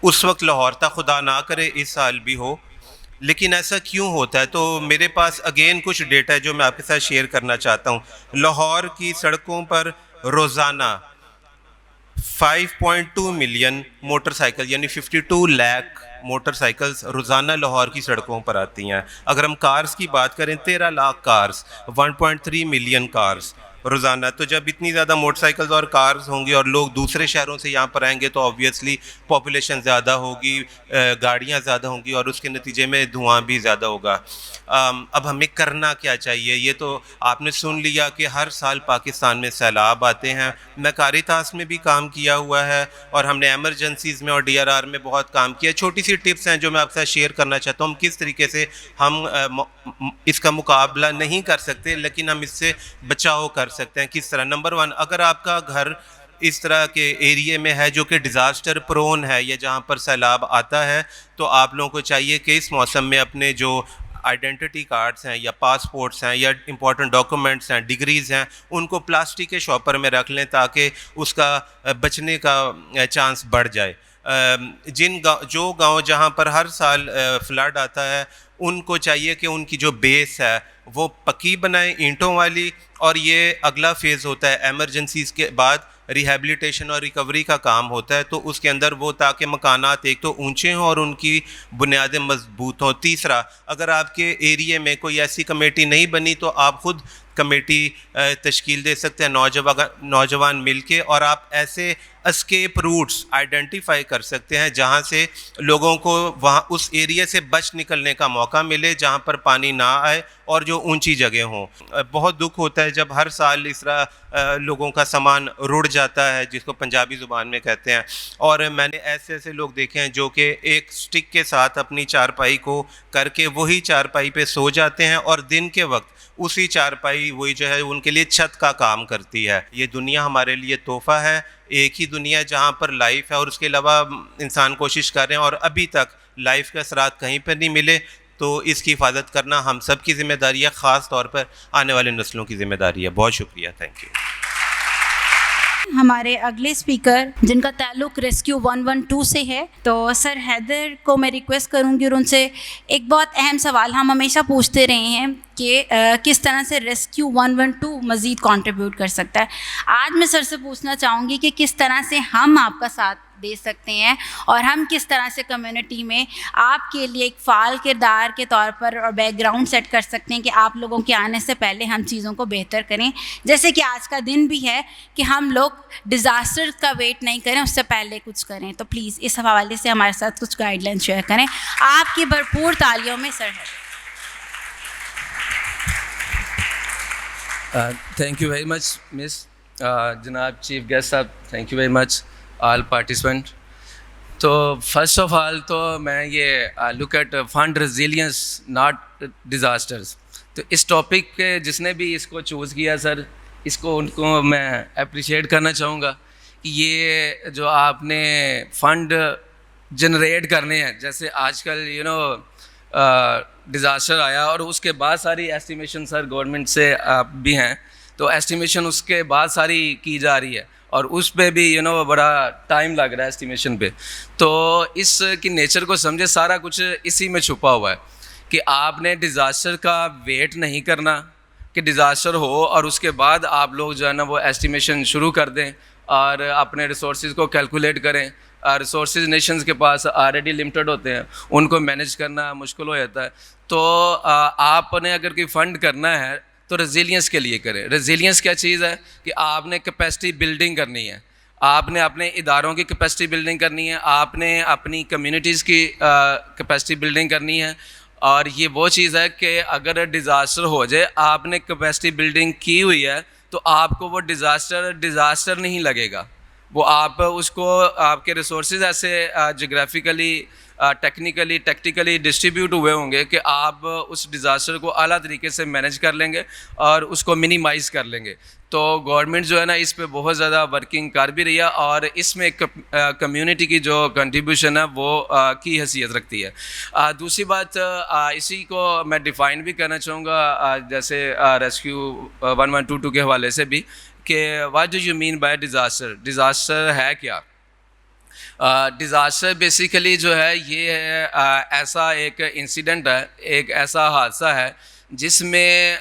اس وقت لاہور تھا، خدا نہ کرے اس سال بھی ہو، لیکن ایسا کیوں ہوتا ہے؟ تو میرے پاس اگین کچھ ڈیٹا ہے جو میں آپ کے ساتھ شیئر کرنا چاہتا ہوں۔ لاہور کی سڑکوں پر روزانہ 5.2 ملین موٹر سائیکل یعنی 52 لاکھ موٹر سائیکلز روزانہ لاہور کی سڑکوں پر آتی ہیں۔ اگر ہم کارز کی بات کریں 13 لاکھ کارز، 1.3 ملین کارز روزانہ۔ تو جب اتنی زیادہ موٹر سائیکلز اور کارز ہوں گی اور لوگ دوسرے شہروں سے یہاں پر آئیں گے تو آبویسلی پاپولیشن زیادہ ہوگی، گاڑیاں زیادہ ہوں گی اور اس کے نتیجے میں دھواں بھی زیادہ ہوگا۔ اب ہمیں کرنا کیا چاہیے؟ یہ تو آپ نے سن لیا کہ ہر سال پاکستان میں سیلاب آتے ہیں۔ میں کاریتاس میں بھی کام کیا ہوا ہے اور ہم نے ایمرجنسیز میں اور DRR میں بہت کام کیا۔ چھوٹی سی ٹپس ہیں جو میں آپ کے ساتھ شیئر کرنا چاہتا ہوں، کس طریقے سے ہم اس کا مقابلہ نہیں کر سکتے لیکن ہم اس سے بچاؤ کر سکتے ہیں۔ کس طرح؟ نمبر 1، اگر آپ کا گھر اس طرح کے ایریے میں ہے جو کہ ڈیزاسٹر پرون ہے یا جہاں پر سیلاب آتا ہے تو آپ لوگوں کو چاہیے کہ اس موسم میں اپنے جو آئیڈینٹی کارڈز ہیں یا پاسپورٹس ہیں یا امپورٹنٹ ڈاکومنٹس ہیں، ڈگریز ہیں، ان کو پلاسٹک کے شاپر میں رکھ لیں تاکہ اس کا بچنے کا چانس بڑھ جائے۔ جو گاؤں جہاں پر ہر سال فلڈ آتا ہے ان کو چاہیے کہ ان کی جو بیس ہے وہ پکی بنائیں، اینٹوں والی، اور یہ اگلا فیز ہوتا ہے ایمرجنسیز کے بعد ریہیبلیٹیشن اور ریکوری کا کام ہوتا ہے، تو اس کے اندر وہ تاکہ مکانات ایک تو اونچے ہوں اور ان کی بنیادیں مضبوط ہوں. تیسرا، اگر آپ کے ایریے میں کوئی ایسی کمیٹی نہیں بنی تو آپ خود کمیٹی تشکیل دے سکتے ہیں نوجوان مل کے، اور آپ ایسے اسکیپ روٹس آئیڈینٹیفائی کر سکتے ہیں جہاں سے لوگوں کو وہاں اس ایریا سے بچ نکلنے کا موقع ملے جہاں پر پانی نہ آئے اور جو اونچی جگہ ہوں. بہت دکھ ہوتا ہے جب ہر سال اس طرح لوگوں کا سامان رڑ جاتا ہے، جس کو پنجابی زبان میں کہتے ہیں، اور میں نے ایسے لوگ دیکھے ہیں جو کہ ایک سٹک کے ساتھ اپنی چارپائی کو کر کے وہی چارپائی پہ سو جاتے ہیں، اور دن کے وقت اسی چارپائی وہی جو ہے ان کے لیے چھت کا کام کرتی ہے. یہ دنیا ہمارے لیے تحفہ ہے، ایک ہی دنیا جہاں پر لائف ہے، اور اس کے علاوہ انسان کوشش کر رہے ہیں اور ابھی تک لائف کے اثرات کہیں پر نہیں ملے. تو اس کی حفاظت کرنا ہم سب کی ذمہ داری ہے، خاص طور پر آنے والے نسلوں کی ذمہ داری ہے. بہت شکریہ، تھینک یو. ہمارے اگلے اسپیکر جن کا تعلق ریسکیو 112 سے ہے، تو سر حیدر کو میں ریکویسٹ کروں گی اور ان سے ایک بہت اہم سوال ہم ہمیشہ پوچھتے رہے ہیں کہ کس طرح سے ریسکیو 112 مزید کنٹریبیوٹ کر سکتا ہے. آج میں سر سے پوچھنا چاہوں گی کہ کس طرح سے ہم آپ کا ساتھ دے سکتے ہیں اور ہم کس طرح سے کمیونٹی میں آپ کے لیے ایک فعال کردار کے طور پر اور بیک گراؤنڈ سیٹ کر سکتے ہیں کہ آپ لوگوں کے آنے سے پہلے ہم چیزوں کو بہتر کریں. جیسے کہ آج کا دن بھی ہے کہ ہم لوگ ڈیزاسٹر کا ویٹ نہیں کریں، اس سے پہلے کچھ کریں. تو پلیز اس حوالے سے ہمارے ساتھ کچھ گائیڈ لائن شیئر کریں. آپ کی بھرپور تالیوں میں سر ہے. Thank you very much miss. جناب چیف گیسٹ صاحب، thank you very much all participant. تو فرسٹ آف آل تو میں یہ look at fund resilience not disasters. تو اس ٹاپک کے جس نے بھی اس کو چوز کیا سر، اس کو ان کو میں اپریشیٹ کرنا چاہوں گا کہ یہ جو آپ نے فنڈ جنریٹ کرنے ہیں، جیسے آج کل ڈیزاسٹر آیا اور اس کے بعد ساری ایسٹیمیشن سر گورنمنٹ سے بھی ہیں، تو ایسٹیمیشن اس کے بعد ساری کی جا رہی ہے اور اس پہ بھی بڑا ٹائم لگ رہا ہے ایسٹیمیشن پہ. تو اس کی نیچر کو سمجھے، سارا کچھ اسی میں چھپا ہوا ہے کہ آپ نے ڈیزاسٹر کا ویٹ نہیں کرنا کہ ڈیزاسٹر ہو اور اس کے بعد آپ لوگ جو ہے نا وہ ایسٹیمیشن شروع کر دیں اور اپنے ریسورسز کو کیلکولیٹ کریں. ریسورسز نیشنز کے پاس آلریڈی لمیٹڈ ہوتے ہیں، ان کو مینیج کرنا مشکل ہو جاتا ہے. تو آپ نے اگر کوئی فنڈ کرنا ہے تو ریزیلینس کے لیے کریں. ریزیلینس کیا چیز ہے کہ آپ نے کیپیسٹی بلڈنگ کرنی ہے، آپ نے اپنے اداروں کی کیپیسٹی بلڈنگ کرنی ہے، آپ نے اپنی کمیونٹیز کی کیپیسٹی بلڈنگ کرنی ہے. اور یہ وہ چیز ہے کہ اگر ڈیزاسٹر ہو جائے، آپ نے کیپیسٹی بلڈنگ کی ہوئی ہے تو آپ کو وہ ڈیزاسٹر نہیں لگے گا. وہ آپ اس کو آپ کے ریسورسز ایسے جغرافیکلی ٹیکنیکلی ٹیکٹیکلی ڈسٹریبیوٹ ہوئے ہوں گے کہ آپ اس ڈیزاسٹر کو اعلیٰ طریقے سے مینیج کر لیں گے اور اس کو منیمائز کر لیں گے. تو گورنمنٹ جو ہے نا اس پہ بہت زیادہ ورکنگ کر بھی رہی ہے اور اس میں کمیونٹی کی جو کنٹریبیوشن ہے وہ کی حیثیت رکھتی ہے. دوسری بات اسی کو میں ڈیفائن بھی کرنا چاہوں گا جیسے ریسکیو 1122 کے حوالے سے بھی کہ what do you mean by disaster. Disaster ہے کیا؟ ڈیزاسٹر بیسیکلی جو ہے یہ ایسا ایک انسیڈنٹ ہے، ایک ایسا حادثہ ہے جس میں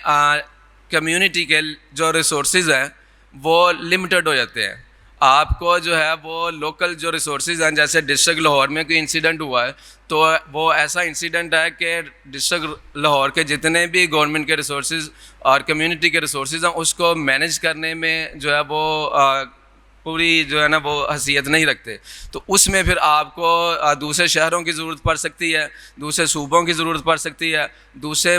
کمیونٹی کے جو ریسورسز ہیں وہ لمیٹڈ ہو جاتے ہیں. آپ کو جو ہے وہ لوکل جو ریسورسز ہیں، جیسے ڈسٹرکٹ لاہور میں کوئی انسیڈنٹ ہوا ہے تو وہ ایسا انسیڈنٹ ہے کہ ڈسٹرکٹ لاہور کے جتنے بھی گورنمنٹ کے ریسورسز اور کمیونٹی کے ریسورسز ہیں اس کو مینیج کرنے میں جو ہے وہ پوری جو ہے نا وہ حیثیت نہیں رکھتے. تو اس میں پھر آپ کو دوسرے شہروں کی ضرورت پڑ سکتی ہے، دوسرے صوبوں کی ضرورت پڑ سکتی ہے، دوسرے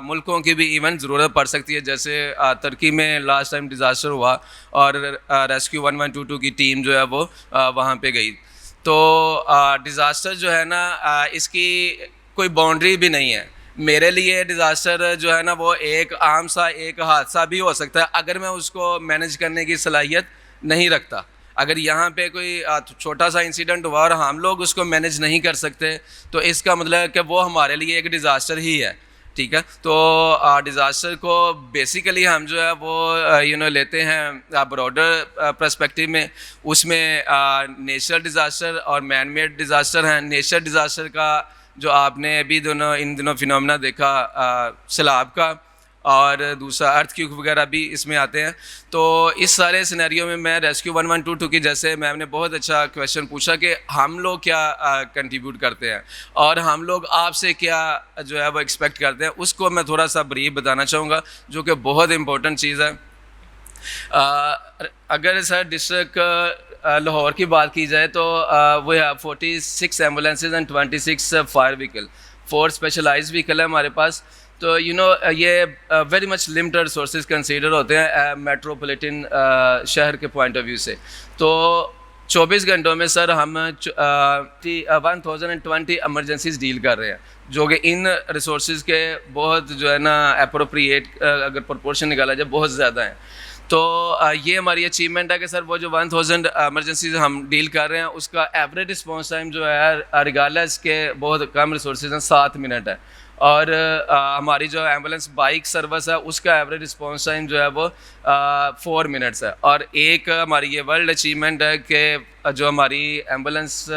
ملکوں کی بھی ایون ضرورت پڑ سکتی ہے. جیسے ترکی میں لاسٹ ٹائم ڈیزاسٹر ہوا اور ریسکیو 1122 کی ٹیم جو ہے وہ وہاں پہ گئی. تو ڈیزاسٹر جو ہے نا اس کی کوئی باؤنڈری بھی نہیں ہے. میرے لیے ڈیزاسٹر جو ہے نا وہ ایک عام سا ایک حادثہ بھی ہو سکتا ہے اگر میں اس کو مینیج کرنے کی صلاحیت نہیں رکھتا. اگر یہاں پہ کوئی چھوٹا سا انسیڈنٹ ہوا اور ہم لوگ اس کو مینیج نہیں کر سکتے تو اس کا مطلب ہے کہ وہ ہمارے لیے ایک ڈیزاسٹر ہی ہے. ٹھیک ہے. تو ڈیزاسٹر کو بیسیکلی ہم جو ہے وہ لیتے ہیں براڈر پرسپیکٹیو میں. اس میں نیچرل ڈیزاسٹر اور مین میڈ ڈیزاسٹر ہیں. نیچرل ڈیزاسٹر کا جو آپ نے ابھی ان دنوں فینومینا دیکھا سیلاب کا، اور دوسرا ارتھ کیوک وغیرہ بھی اس میں آتے ہیں. تو اس سارے سینیریو میں میں ریسکیو 1122 کی جیسے میم نے بہت اچھا کویشچن پوچھا کہ ہم لوگ کیا کنٹریبیوٹ کرتے ہیں اور ہم لوگ آپ سے کیا جو ہے وہ ایکسپیکٹ کرتے ہیں, اس کو میں تھوڑا سا بریف بتانا چاہوں گا جو کہ بہت امپورٹنٹ چیز ہے. اگر سر ڈسٹرکٹ لاہور کی بات کی جائے تو we have 46 ambulances and 26 fire vehicle, 4 specialise vehicle ہے ہمارے پاس. تو یہ very much limited resources consider ہوتے ہیں میٹروپولیٹن شہر کے پوائنٹ آف ویو سے. تو 24 گھنٹوں میں سر ہم 1020 ایمرجنسیز ڈیل کر رہے ہیں, جو کہ ان ریسورسز کے بہت جو ہے نا اپروپریٹ اگر پرپورشن نکالا جائے بہت زیادہ ہیں. تو یہ ہماری اچیومنٹ ہے کہ سر وہ جو 1000 ایمرجنسیز ہم ڈیل کر رہے ہیں اس کا ایوریج رسپانس ٹائم جو ہے ریگارڈلیس کے بہت کم ریسورسز ہیں 7 منٹ ہے. اور ہماری جو ایمبولینس بائک سروس ہے اس کا ایوریج رسپانس ٹائم جو ہے وہ 4 منٹس ہے. اور ایک ہماری یہ ورلڈ اچیومنٹ ہے کہ جو ہماری ایمبولینس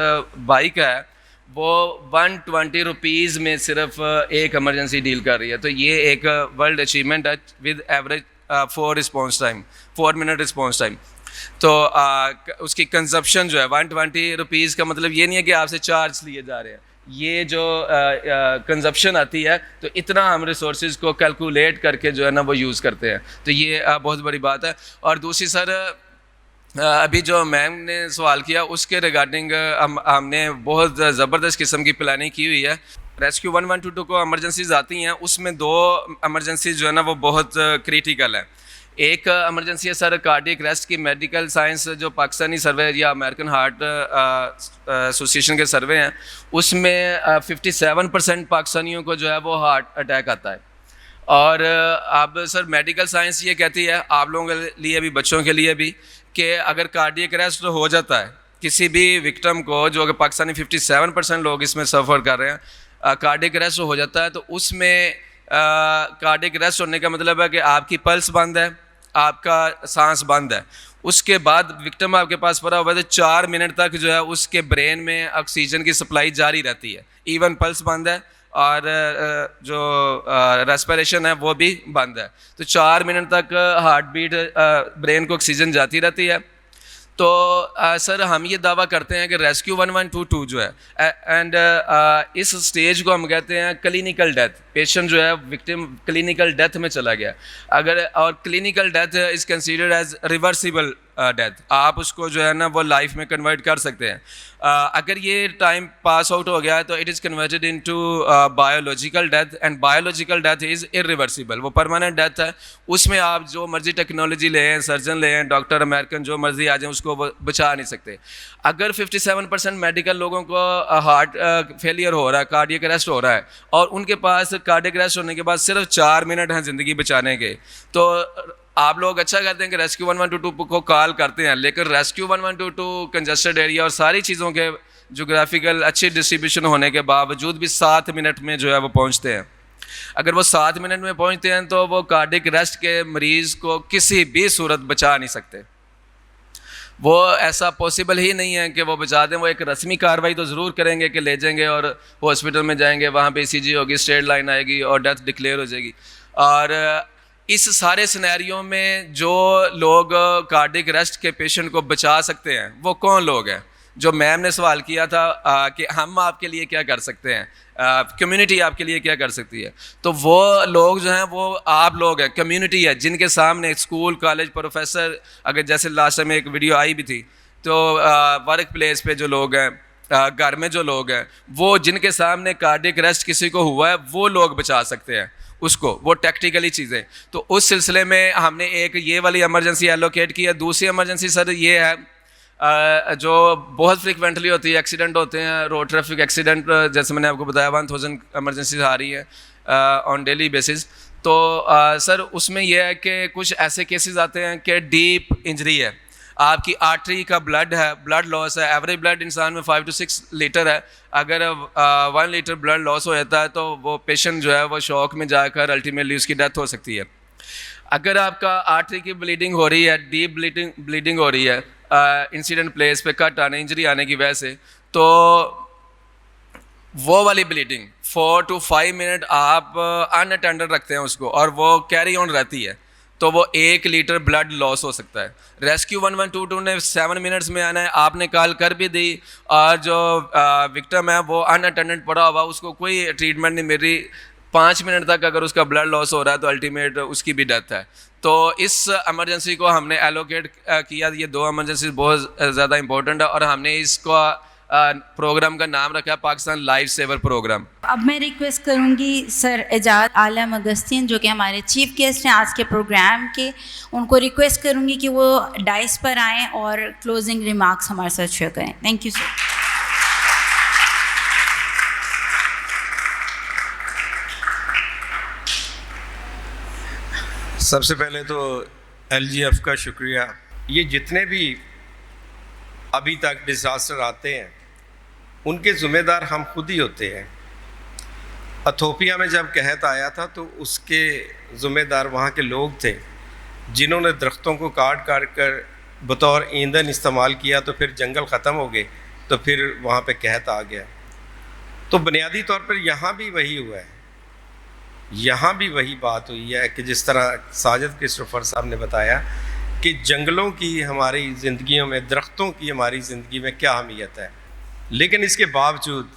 بائک ہے وہ 120 روپیز میں صرف ایک ایمرجنسی ڈیل کر رہی ہے. تو یہ ایک ورلڈ اچیومنٹ ہے with average 4 minute response time. تو اس کی کنزپشن جو ہے 120 روپیز کا مطلب یہ نہیں ہے کہ آپ سے چارج لیے جا رہے ہیں, یہ جو کنزپشن آتی ہے تو اتنا ہم ریسورسز کو کیلکولیٹ کر کے جو ہے نا وہ یوز کرتے ہیں. تو یہ بہت بڑی بات ہے. اور دوسری سر ابھی جو میم نے سوال کیا اس کے ریگارڈنگ ہم نے بہت زبردست قسم کی پلاننگ کی ہوئی ہے. ریسکیو 1122 کو ایمرجنسیز آتی ہیں, اس میں 2 ایمرجنسیز جو ہے نا وہ بہت کریٹیکل ہیں. ایک ایمرجنسی ہے سر کارڈیک ریسٹ کی. میڈیکل سائنس جو پاکستانی سروے یا امریکن ہارٹ ایسوسیشن کے سروے ہیں اس میں 57% پاکستانیوں کو جو ہے وہ ہارٹ اٹیک آتا ہے. اور اب سر میڈیکل سائنس یہ کہتی ہے آپ لوگوں کے لیے بھی بچوں کے لیے بھی کہ اگر کارڈیک ریسٹ ہو جاتا ہے کسی بھی وکٹم کو, جو کہ پاکستانی 57% لوگ اس میں سفر کر رہے ہیں, کارڈیک ریسٹ ہو جاتا ہے تو اس میں کارڈیک ریسٹ ہونے کا مطلب ہے کہ آپ کی پلس بند ہے, آپ کا سانس بند ہے. اس کے بعد وکٹم آپ کے پاس پڑا ہوا ہے تو 4 منٹ تک جو ہے اس کے برین میں آکسیجن کی سپلائی جاری رہتی ہے, ایون پلس بند ہے اور جو ریسپریشن ہے وہ بھی بند ہے. تو 4 منٹ تک ہارٹ بیٹ برین کو آکسیجن جاتی رہتی ہے. تو سر ہم یہ دعویٰ کرتے ہیں کہ ریسکیو 1122 جو ہے اینڈ اس سٹیج کو ہم کہتے ہیں کلینیکل ڈیتھ. پیشنٹ جو ہے وکٹم کلینیکل ڈیتھ میں چلا گیا اگر, اور clinical death is considered as reversible death, آپ اس کو جو ہے نا وہ لائف میں کنورٹ کر سکتے ہیں. اگر یہ ٹائم پاس آؤٹ ہو گیا ہے تو it is converted into biological death, and biological death is irreversible, وہ پرماننٹ ڈیتھ ہے. اس میں آپ جو مرضی ٹیکنالوجی لیں, سرجن لیں, ڈاکٹر امریکن جو مرضی آ جائیں اس کو وہ بچا نہیں سکتے. اگر 57% میڈیکل لوگوں کو ہارٹ فیلئر ہو رہا ہے, کارڈیک اریسٹ ہو رہا ہے, اور ان کے پاس کارڈیک اریسٹ ہونے کے بعد صرف 4 منٹ ہیں زندگی بچانے کے, تو آپ لوگ اچھا کرتے ہیں کہ ریسکیو 1122 کو کال کرتے ہیں, لیکن ریسکیو 1122 کنجسٹڈ ایریا اور ساری چیزوں کے جغرافیکل اچھی ڈسٹریبیوشن ہونے کے باوجود بھی 7 منٹ میں جو ہے وہ پہنچتے ہیں. اگر وہ 7 منٹ میں پہنچتے ہیں تو وہ کارڈیک ریسٹ کے مریض کو کسی بھی صورت بچا نہیں سکتے. وہ ایسا پاسبل ہی نہیں ہے کہ وہ بچا دیں. وہ ایک رسمی کارروائی تو ضرور کریں گے کہ لے جائیں گے اور ہاسپٹل میں جائیں گے, وہاں پہ ECG ہوگی, اسٹریٹ لائن آئے گی اور ڈیتھ ڈکلیئر ہو جائے گی. اور اس سارے سینیریو میں جو لوگ کارڈیک ریسٹ کے پیشنٹ کو بچا سکتے ہیں وہ کون لوگ ہیں؟ جو میم نے سوال کیا تھا کہ ہم آپ کے لیے کیا کر سکتے ہیں, کمیونٹی آپ کے لیے کیا کر سکتی ہے, تو وہ لوگ جو ہیں وہ آپ لوگ ہیں, کمیونٹی ہے جن کے سامنے اسکول, کالج, پروفیسر, اگر جیسے لاسٹ ٹائم ایک ویڈیو آئی بھی تھی تو ورک پلیس پہ جو لوگ ہیں, گھر میں جو لوگ ہیں, وہ جن کے سامنے کارڈیک ریسٹ کسی کو ہوا ہے وہ لوگ بچا سکتے ہیں اس کو, وہ ٹیکٹیکلی چیزیں. تو اس سلسلے میں ہم نے ایک یہ والی ایمرجنسی ایلوکیٹ کی ہے. دوسری ایمرجنسی سر یہ ہے جو بہت فریکوینٹلی ہوتی ہے, ایکسیڈنٹ ہوتے ہیں, روڈ ٹریفک ایکسیڈنٹ, جیسے میں نے آپ کو بتایا 1000 ایمرجنسیز آ رہی ہیں آن ڈیلی بیسس. تو سر اس میں یہ ہے کہ کچھ ایسے کیسز آتے ہیں کہ ڈیپ انجری ہے, آپ کی آرٹری کا بلڈ ہے, بلڈ لاس ہے. ایوریج بلڈ انسان میں 5 to 6 لیٹر ہے. اگر 1 لیٹر بلڈ لاس ہو جاتا ہے تو وہ پیشنٹ جو ہے وہ شوک میں جا کر الٹیمیٹلی اس کی ڈیتھ ہو سکتی ہے. اگر آپ کا آرٹری کی بلیڈنگ ہو رہی ہے, ڈیپ بلیڈنگ ہو رہی ہے انسیڈنٹ پلیس پہ کٹ آنے, انجری آنے کی وجہ سے, تو وہ والی بلیڈنگ 4 to 5 منٹ آپ ان اٹینڈڈ رکھتے ہیں اس کو اور وہ کیری آن رہتی ہے تو وہ 1 لیٹر بلڈ لاس ہو سکتا ہے. ریسکیو 1122 نے 7 منٹس میں آنا ہے, آپ نے کال کر بھی دی اور جو وکٹم ہے وہ ان اٹینڈڈ پڑا ہوا, اس کو کوئی ٹریٹمنٹ نہیں مل رہی, 5 منٹ تک اگر اس کا بلڈ لاس ہو رہا ہے تو الٹیمیٹ اس کی بھی ڈیتھ ہے. تو اس ایمرجنسی کو ہم نے ایلوکیٹ کیا. یہ 2 ایمرجنسیز بہت زیادہ امپورٹنٹ ہے اور ہم نے اس کو پروگرام کا نام رکھا پاکستان لائف سیور پروگرام. اب میں ریکویسٹ کروں گی سر اعجاز عالم اگستین جو کہ ہمارے چیف گیسٹ ہیں آج کے پروگرام کے, ان کو ریکویسٹ کروں گی کہ وہ ڈائس پر آئیں اور کلوزنگ ریمارکس ہمارے ساتھ شیئر کریں. Thank you sir. سب سے پہلے تو LGF کا شکریہ. یہ جتنے بھی ابھی تک ڈیزاسٹر آتے ہیں ان کے ذمہ دار ہم خود ہی ہوتے ہیں. ایتھوپیا میں جب قحط آیا تھا تو اس کے ذمہ دار وہاں کے لوگ تھے جنہوں نے درختوں کو کاٹ کر بطور ایندھن استعمال کیا, تو پھر جنگل ختم ہو گئے تو پھر وہاں پہ قحط آ گیا. تو بنیادی طور پر یہاں بھی وہی ہوا ہے, یہاں بھی وہی بات ہوئی ہے کہ جس طرح ساجد کرسٹوفر صاحب نے بتایا کہ جنگلوں کی ہماری زندگیوں میں, درختوں کی ہماری زندگی میں کیا اہمیت ہے, لیکن اس کے باوجود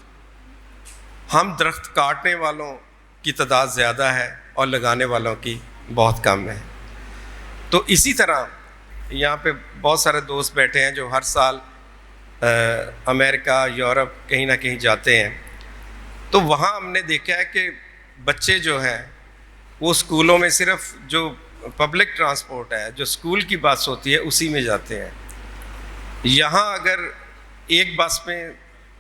ہم درخت کاٹنے والوں کی تعداد زیادہ ہے اور لگانے والوں کی بہت کم ہے. تو اسی طرح یہاں پہ بہت سارے دوست بیٹھے ہیں جو ہر سال امریکہ, یورپ کہیں نہ کہیں جاتے ہیں, تو وہاں ہم نے دیکھا ہے کہ بچے جو ہیں وہ اسکولوں میں صرف جو پبلک ٹرانسپورٹ ہے, جو اسکول کی بس ہوتی ہے, اسی میں جاتے ہیں. یہاں اگر ایک بس میں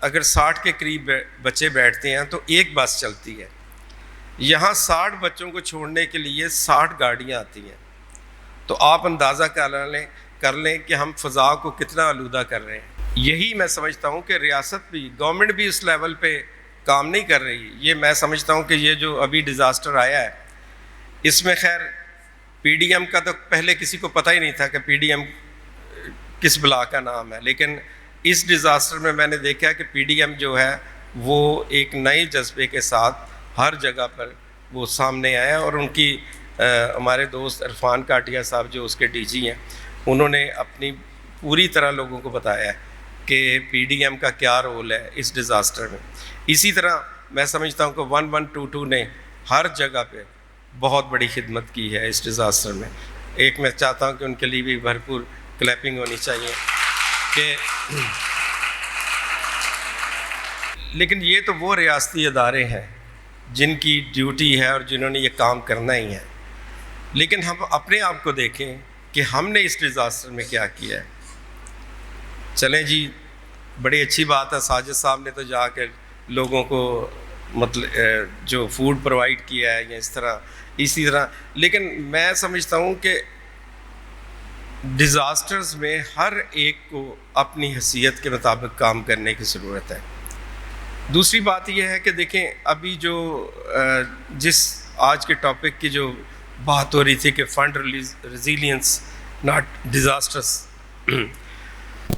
اگر 60 کے قریب بچے بیٹھتے ہیں تو ایک بس چلتی ہے. یہاں 60 بچوں کو چھوڑنے کے لیے 60 گاڑیاں آتی ہیں. تو آپ اندازہ کر لیں کہ ہم فضا کو کتنا آلودہ کر رہے ہیں. یہی میں سمجھتا ہوں کہ ریاست بھی, گورنمنٹ بھی اس لیول پہ کام نہیں کر رہی. یہ میں سمجھتا ہوں کہ یہ جو ابھی ڈیزاسٹر آیا ہے اس میں خیر PDM کا تو پہلے کسی کو پتہ ہی نہیں تھا کہ PDM کس بلا کا نام ہے, لیکن اس ڈیزاسٹر میں میں نے دیکھا کہ PDM جو ہے وہ ایک نئے جذبے کے ساتھ ہر جگہ پر وہ سامنے آیا. اور ان کی ہمارے دوست عرفان کاٹیا صاحب جو اس کے DG ہیں, انہوں نے اپنی پوری طرح لوگوں کو بتایا کہ PDM کا کیا رول ہے اس ڈیزاسٹر میں. اسی طرح میں سمجھتا ہوں کہ 1122 نے ہر جگہ پہ بہت بڑی خدمت کی ہے اس ڈیزاسٹر میں. ایک میں چاہتا ہوں کہ ان کے لیے بھی بھرپور کلیپنگ ہونی چاہیے کہ لیکن یہ تو وہ ریاستی ادارے ہیں جن کی ڈیوٹی ہے اور جنہوں نے یہ کام کرنا ہی ہے. لیکن ہم اپنے آپ کو دیکھیں کہ ہم نے اس ڈیزاسٹر میں کیا کیا ہے. چلیں جی, بڑی اچھی بات ہے, ساجد صاحب نے تو جا کر لوگوں کو مطلب جو فوڈ پرووائڈ کیا ہے یا اسی طرح, لیکن میں سمجھتا ہوں کہ ڈیزاسٹرز میں ہر ایک کو اپنی حیثیت کے مطابق کام کرنے کی ضرورت ہے. دوسری بات یہ ہے کہ دیکھیں ابھی جو جس آج کے ٹاپک کی جو بات ہو رہی تھی کہ فنڈ ریزیلینس ناٹ ڈیزاسٹرس,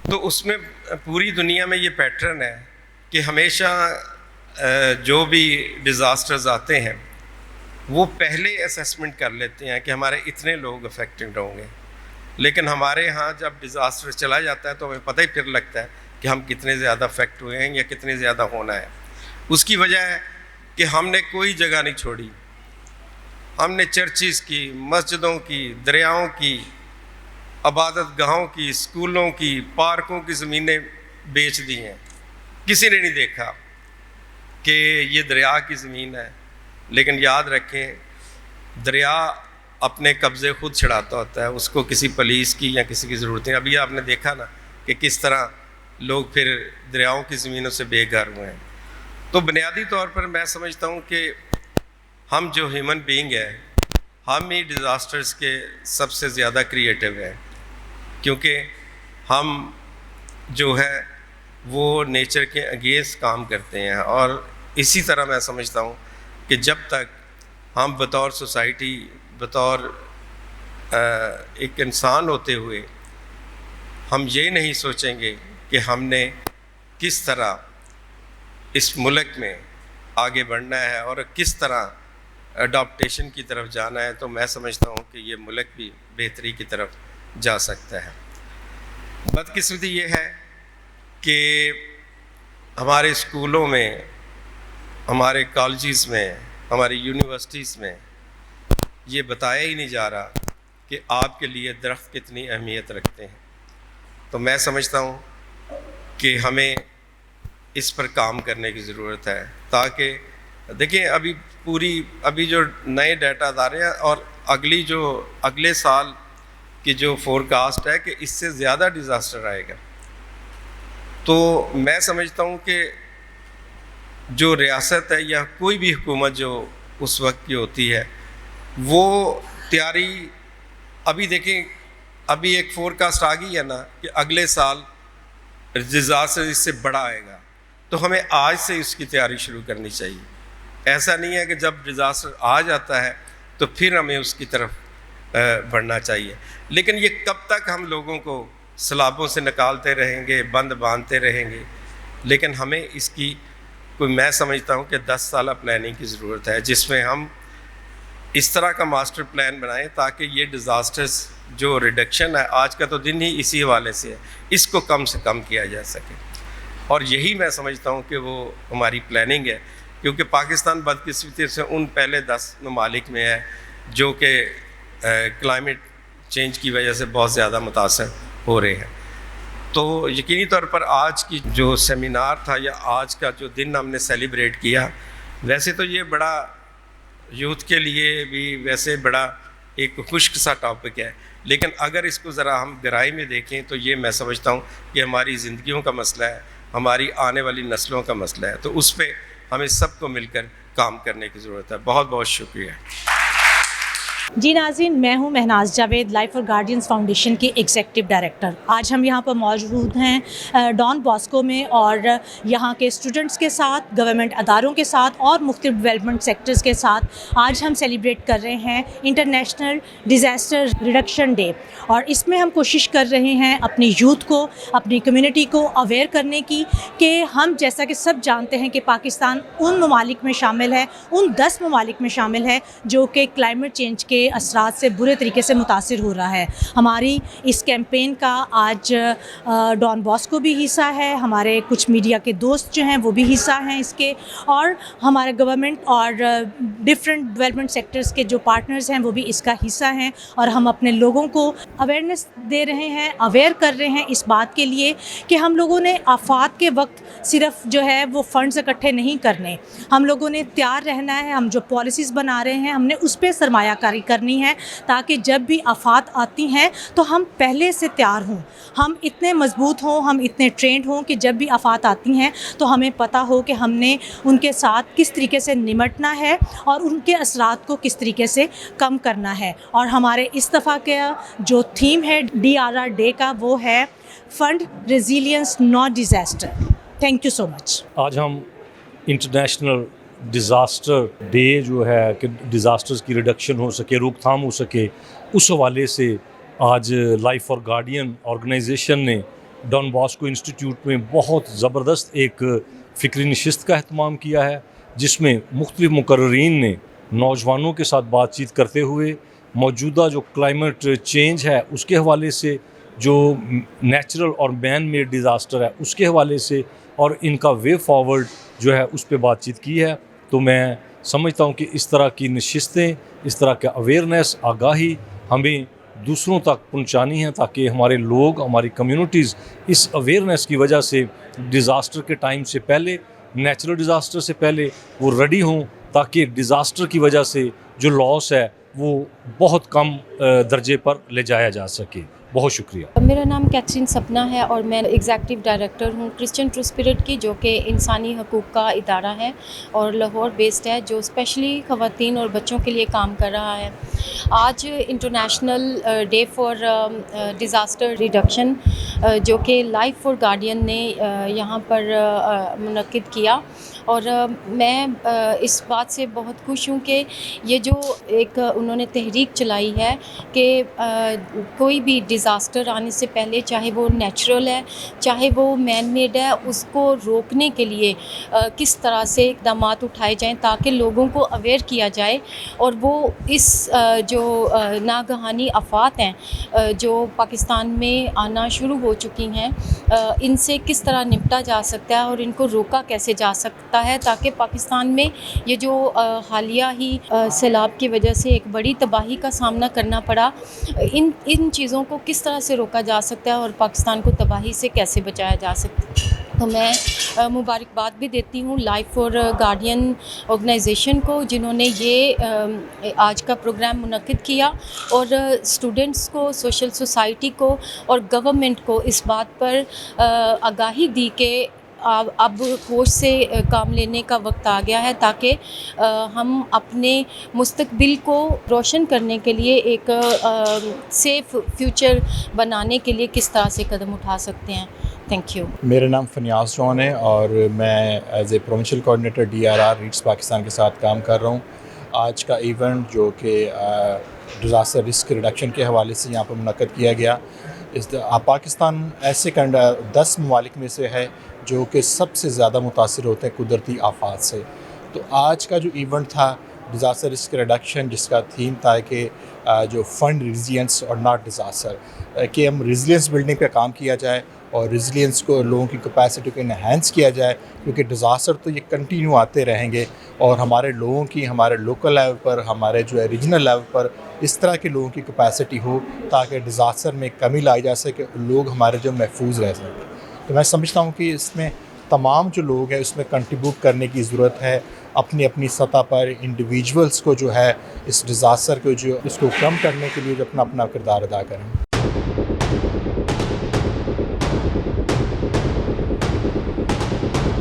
تو اس میں پوری دنیا میں یہ پیٹرن ہے کہ ہمیشہ جو بھی ڈیزاسٹرز آتے ہیں وہ پہلے اسیسمنٹ کر لیتے ہیں کہ ہمارے اتنے لوگ افیکٹڈ ہوں گے, لیکن ہمارے ہاں جب ڈیزاسٹر چلا جاتا ہے تو ہمیں پتہ ہی پھر لگتا ہے کہ ہم کتنے زیادہ افیکٹ ہوئے ہیں یا کتنے زیادہ ہونا ہے. اس کی وجہ ہے کہ ہم نے کوئی جگہ نہیں چھوڑی. ہم نے چرچز کی, مسجدوں کی, دریاؤں کی, عبادت گاہوں کی, اسکولوں کی, پارکوں کی زمینیں بیچ دی ہیں. کسی نے نہیں دیکھا کہ یہ دریا کی زمین ہے, لیکن یاد رکھیں دریا اپنے قبضے خود چھڑاتا ہوتا ہے, اس کو کسی پولیس کی یا کسی کی ضرورت نہیں. ابھی آپ نے دیکھا نا کہ کس طرح لوگ پھر دریاؤں کی زمینوں سے بے گھر ہوئے ہیں. تو بنیادی طور پر میں سمجھتا ہوں کہ ہم جو ہیومن بینگ ہے ہم ہی ڈیزاسٹرز کے سب سے زیادہ کریٹیو ہیں, کیونکہ ہم جو ہے وہ نیچر کے اگینسٹ کام کرتے ہیں. اور اسی طرح میں سمجھتا ہوں کہ جب تک ہم بطور سوسائٹی, بطور ایک انسان ہوتے ہوئے ہم یہ نہیں سوچیں گے کہ ہم نے کس طرح اس ملک میں آگے بڑھنا ہے اور کس طرح اڈاپٹیشن کی طرف جانا ہے، تو میں سمجھتا ہوں کہ یہ ملک بھی بہتری کی طرف جا سکتا ہے۔ بدقسمتی یہ ہے کہ ہمارے اسکولوں میں، ہمارے کالجز میں، ہماری یونیورسٹیز میں یہ بتایا ہی نہیں جا رہا کہ آپ کے لیے درخت کتنی اہمیت رکھتے ہیں۔ تو میں سمجھتا ہوں کہ ہمیں اس پر کام کرنے کی ضرورت ہے، تاکہ دیکھیں ابھی جو نئے ڈیٹا آ رہے ہیں اور اگلے سال کی جو فورکاسٹ ہے کہ اس سے زیادہ ڈیزاسٹر آئے گا، تو میں سمجھتا ہوں کہ جو ریاست ہے یا کوئی بھی حکومت جو اس وقت کی ہوتی ہے، وہ تیاری ابھی دیکھیں، ابھی ایک فورکاسٹ آ گئی ہے نا کہ اگلے سال ڈیزاسٹر اس سے بڑا آئے گا، تو ہمیں آج سے اس کی تیاری شروع کرنی چاہیے۔ ایسا نہیں ہے کہ جب ڈیزاسٹر آ جاتا ہے تو پھر ہمیں اس کی طرف بڑھنا چاہیے، لیکن یہ کب تک ہم لوگوں کو سیلابوں سے نکالتے رہیں گے، بند باندھتے رہیں گے؟ لیکن ہمیں اس کی میں سمجھتا ہوں کہ 10 سالہ پلاننگ کی ضرورت ہے، جس میں ہم اس طرح کا ماسٹر پلان بنائیں تاکہ یہ ڈیزاسٹرز جو ریڈکشن ہے، آج کا تو دن ہی اسی حوالے سے ہے، اس کو کم سے کم کیا جا سکے، اور یہی میں سمجھتا ہوں کہ وہ ہماری پلاننگ ہے، کیونکہ پاکستان بدقسمتی سے ان پہلے 10 ممالک میں ہے جو کہ کلائمیٹ چینج کی وجہ سے بہت زیادہ متاثر ہو رہے ہیں۔ تو یقینی طور پر آج کی جو سیمینار تھا یا آج کا جو دن ہم نے سیلیبریٹ کیا، ویسے تو یہ بڑا یوتھ کے لیے بھی ویسے بڑا ایک خشک سا ٹاپک ہے، لیکن اگر اس کو ذرا ہم گہرائی میں دیکھیں تو یہ میں سمجھتا ہوں کہ ہماری زندگیوں کا مسئلہ ہے، ہماری آنے والی نسلوں کا مسئلہ ہے، تو اس پہ ہمیں سب کو مل کر کام کرنے کی ضرورت ہے۔ بہت بہت شکریہ۔ جی ناظرین، میں ہوں Mahnaz Javed, life for guardians foundation کی ایگزیکٹو ڈائریکٹر۔ آج ہم یہاں پر موجود ہیں ڈان باسکو میں، اور یہاں کے اسٹوڈنٹس کے ساتھ، گورنمنٹ اداروں کے ساتھ اور مختلف ڈیولپمنٹ سیکٹرز کے ساتھ آج ہم سیلیبریٹ کر رہے ہیں انٹرنیشنل ڈیزاسٹر ریڈکشن ڈے، اور اس میں ہم کوشش کر رہے ہیں اپنی یوتھ کو، اپنی کمیونٹی کو اویئر کرنے کی کہ ہم جیسا کہ سب جانتے ہیں کہ پاکستان ان ممالک میں شامل ہے، ان 10 ممالک میں شامل ہے جو کہ کلائمیٹ چینج کے اثرات سے برے طریقے سے متاثر ہو رہا ہے۔ ہماری اس کیمپین کا آج ڈان باسکو بھی حصہ ہے، ہمارے کچھ میڈیا کے دوست جو ہیں وہ بھی حصہ ہیں اس کے، اور ہمارے گورنمنٹ اور ڈفرینٹ ڈیولپمنٹ سیکٹرز کے جو پارٹنرز ہیں وہ بھی اس کا حصہ ہیں، اور ہم اپنے لوگوں کو اویئرنیس دے رہے ہیں، اویئر کر رہے ہیں اس بات کے لیے کہ ہم لوگوں نے آفات کے وقت صرف جو ہے وہ فنڈز اکٹھے نہیں کرنے، ہم لوگوں نے تیار رہنا ہے، ہم جو پالیسیز بنا رہے ہیں ہم نے اس پہ سرمایہ کاری کرنی ہے، تاکہ جب بھی آفات آتی ہیں تو ہم پہلے سے تیار ہوں، ہم اتنے مضبوط ہوں، ہم اتنے ٹرینڈ ہوں کہ جب بھی آفات آتی ہیں تو ہمیں پتہ ہو کہ ہم نے ان کے ساتھ کس طریقے سے نمٹنا ہے اور ان کے اثرات کو کس طریقے سے کم کرنا ہے۔ اور ہمارے اس دفعہ کا جو تھیم ہے DRR ڈے کا، وہ ہے fund resilience not disaster. Thank you so much. آج ہم انٹرنیشنل ڈیزاسٹر ڈے جو ہے کہ ڈیزاسٹرز کی ریڈکشن ہو سکے، روک تھام ہو سکے، اس حوالے سے آج لائف فار گارڈین آرگنائزیشن نے ڈان باسکو انسٹیٹیوٹ میں بہت زبردست ایک فکری نشست کا اہتمام کیا ہے، جس میں مختلف مقررین نے نوجوانوں کے ساتھ بات چیت کرتے ہوئے موجودہ جو کلائمیٹ چینج ہے اس کے حوالے سے، جو نیچرل اور مین میڈ ڈیزاسٹر ہے اس کے حوالے سے، اور ان کا وے فارورڈ جو ہے اس پہ بات چیت کی ہے۔ تو میں سمجھتا ہوں کہ اس طرح کی نشستیں، اس طرح کا اویئرنیس، آگاہی ہمیں دوسروں تک پہنچانی ہے، تاکہ ہمارے لوگ، ہماری کمیونٹیز اس اویئرنیس کی وجہ سے ڈیزاسٹر کے ٹائم سے پہلے، نیچرل ڈیزاسٹر سے پہلے وہ ریڈی ہوں، تاکہ ڈیزاسٹر کی وجہ سے جو لاس ہے وہ بہت کم درجے پر لے جایا جا سکے۔ بہت شکریہ۔ میرا نام کیتھرین سپنا ہے اور میں ایگزیکٹو ڈائریکٹر ہوں کرسچین ٹرو اسپرٹ کی، جو کہ انسانی حقوق کا ادارہ ہے اور لاہور بیسڈ ہے، جو اسپیشلی خواتین اور بچوں کے لیے کام کر رہا ہے۔ آج international day for disaster reduction جو کہ لائف فار گارڈین نے یہاں پر منعقد کیا، اور میں اس بات سے بہت خوش ہوں کہ یہ جو ایک انہوں نے تحریک چلائی ہے کہ کوئی بھی ڈیزاسٹر آنے سے پہلے، چاہے وہ نیچرل ہے چاہے وہ مین میڈ ہے، اس کو روکنے کے لیے کس طرح سے اقدامات اٹھائے جائیں تاکہ لوگوں کو اویئر کیا جائے اور وہ اس جو ناگہانی آفات ہیں جو پاکستان میں آنا شروع ہو چکی ہیں، ان سے کس طرح نپٹا جا سکتا ہے اور ان کو روکا کیسے جا سکتا ہے تاکہ پاکستان میں یہ جو حالیہ ہی سیلاب کی وجہ سے ایک بڑی تباہی کا سامنا کرنا پڑا، ان چیزوں کو کس طرح سے روکا جا سکتا ہے اور پاکستان کو تباہی سے کیسے بچایا جا سکتا ہے۔ تو میں مبارکباد بھی دیتی ہوں لائف فار گارڈین آرگنائزیشن کو، جنہوں نے یہ آج کا پروگرام منعقد کیا، اور اسٹوڈنٹس کو، سوشل سوسائٹی کو اور گورنمنٹ کو اس بات پر آگاہی دی کہ اب ہوش سے کام لینے کا وقت آ گیا ہے تاکہ ہم اپنے مستقبل کو روشن کرنے کے لیے ایک سیف فیوچر بنانے کے لیے کس طرح سے قدم اٹھا سکتے ہیں۔ Thank you. میرا نام فنیاز جون ہے اور میں as a provincial coordinator DRR ریٹس پاکستان کے ساتھ کام کر رہا ہوں۔ آج کا ایونٹ جو کہ ڈیزاسٹر رسک ریڈکشن کے حوالے سے یہاں پر منعقد کیا گیا، پاکستان ایسے 10 ممالک میں سے ہے جو کہ سب سے زیادہ متاثر ہوتے ہیں قدرتی آفات سے۔ تو آج کا جو ایونٹ تھا ڈیزاسٹر رسک ریڈکشن، جس کا تھیم تھا کہ جو فنڈ ریزیلینس اور ناٹ ڈیزاسٹر، کہ ہم ریزیلینس بلڈنگ پہ کام کیا جائے اور ریزیلینس کو، لوگوں کی کیپیسٹی کو انہینس کیا جائے، کیونکہ ڈیزاسٹر تو یہ کنٹینیو آتے رہیں گے اور ہمارے لوگوں کی، ہمارے لوکل لیول پر، ہمارے جو ہے ریجنل لیول پر اس طرح کے لوگوں کی کیپیسٹی ہو تاکہ ڈیزاسٹر میں کمی لائی جا سکے، لوگ ہمارے جو محفوظ رہ سکیں۔ تو میں سمجھتا ہوں کہ اس میں تمام جو لوگ ہیں اس میں کنٹریبیوٹ کرنے کی ضرورت ہے، اپنی اپنی سطح پر انڈیویجولس کو جو ہے اس ڈیزاسٹر کو جو اس کو کم کرنے کے لیے جو اپنا کردار ادا کریں۔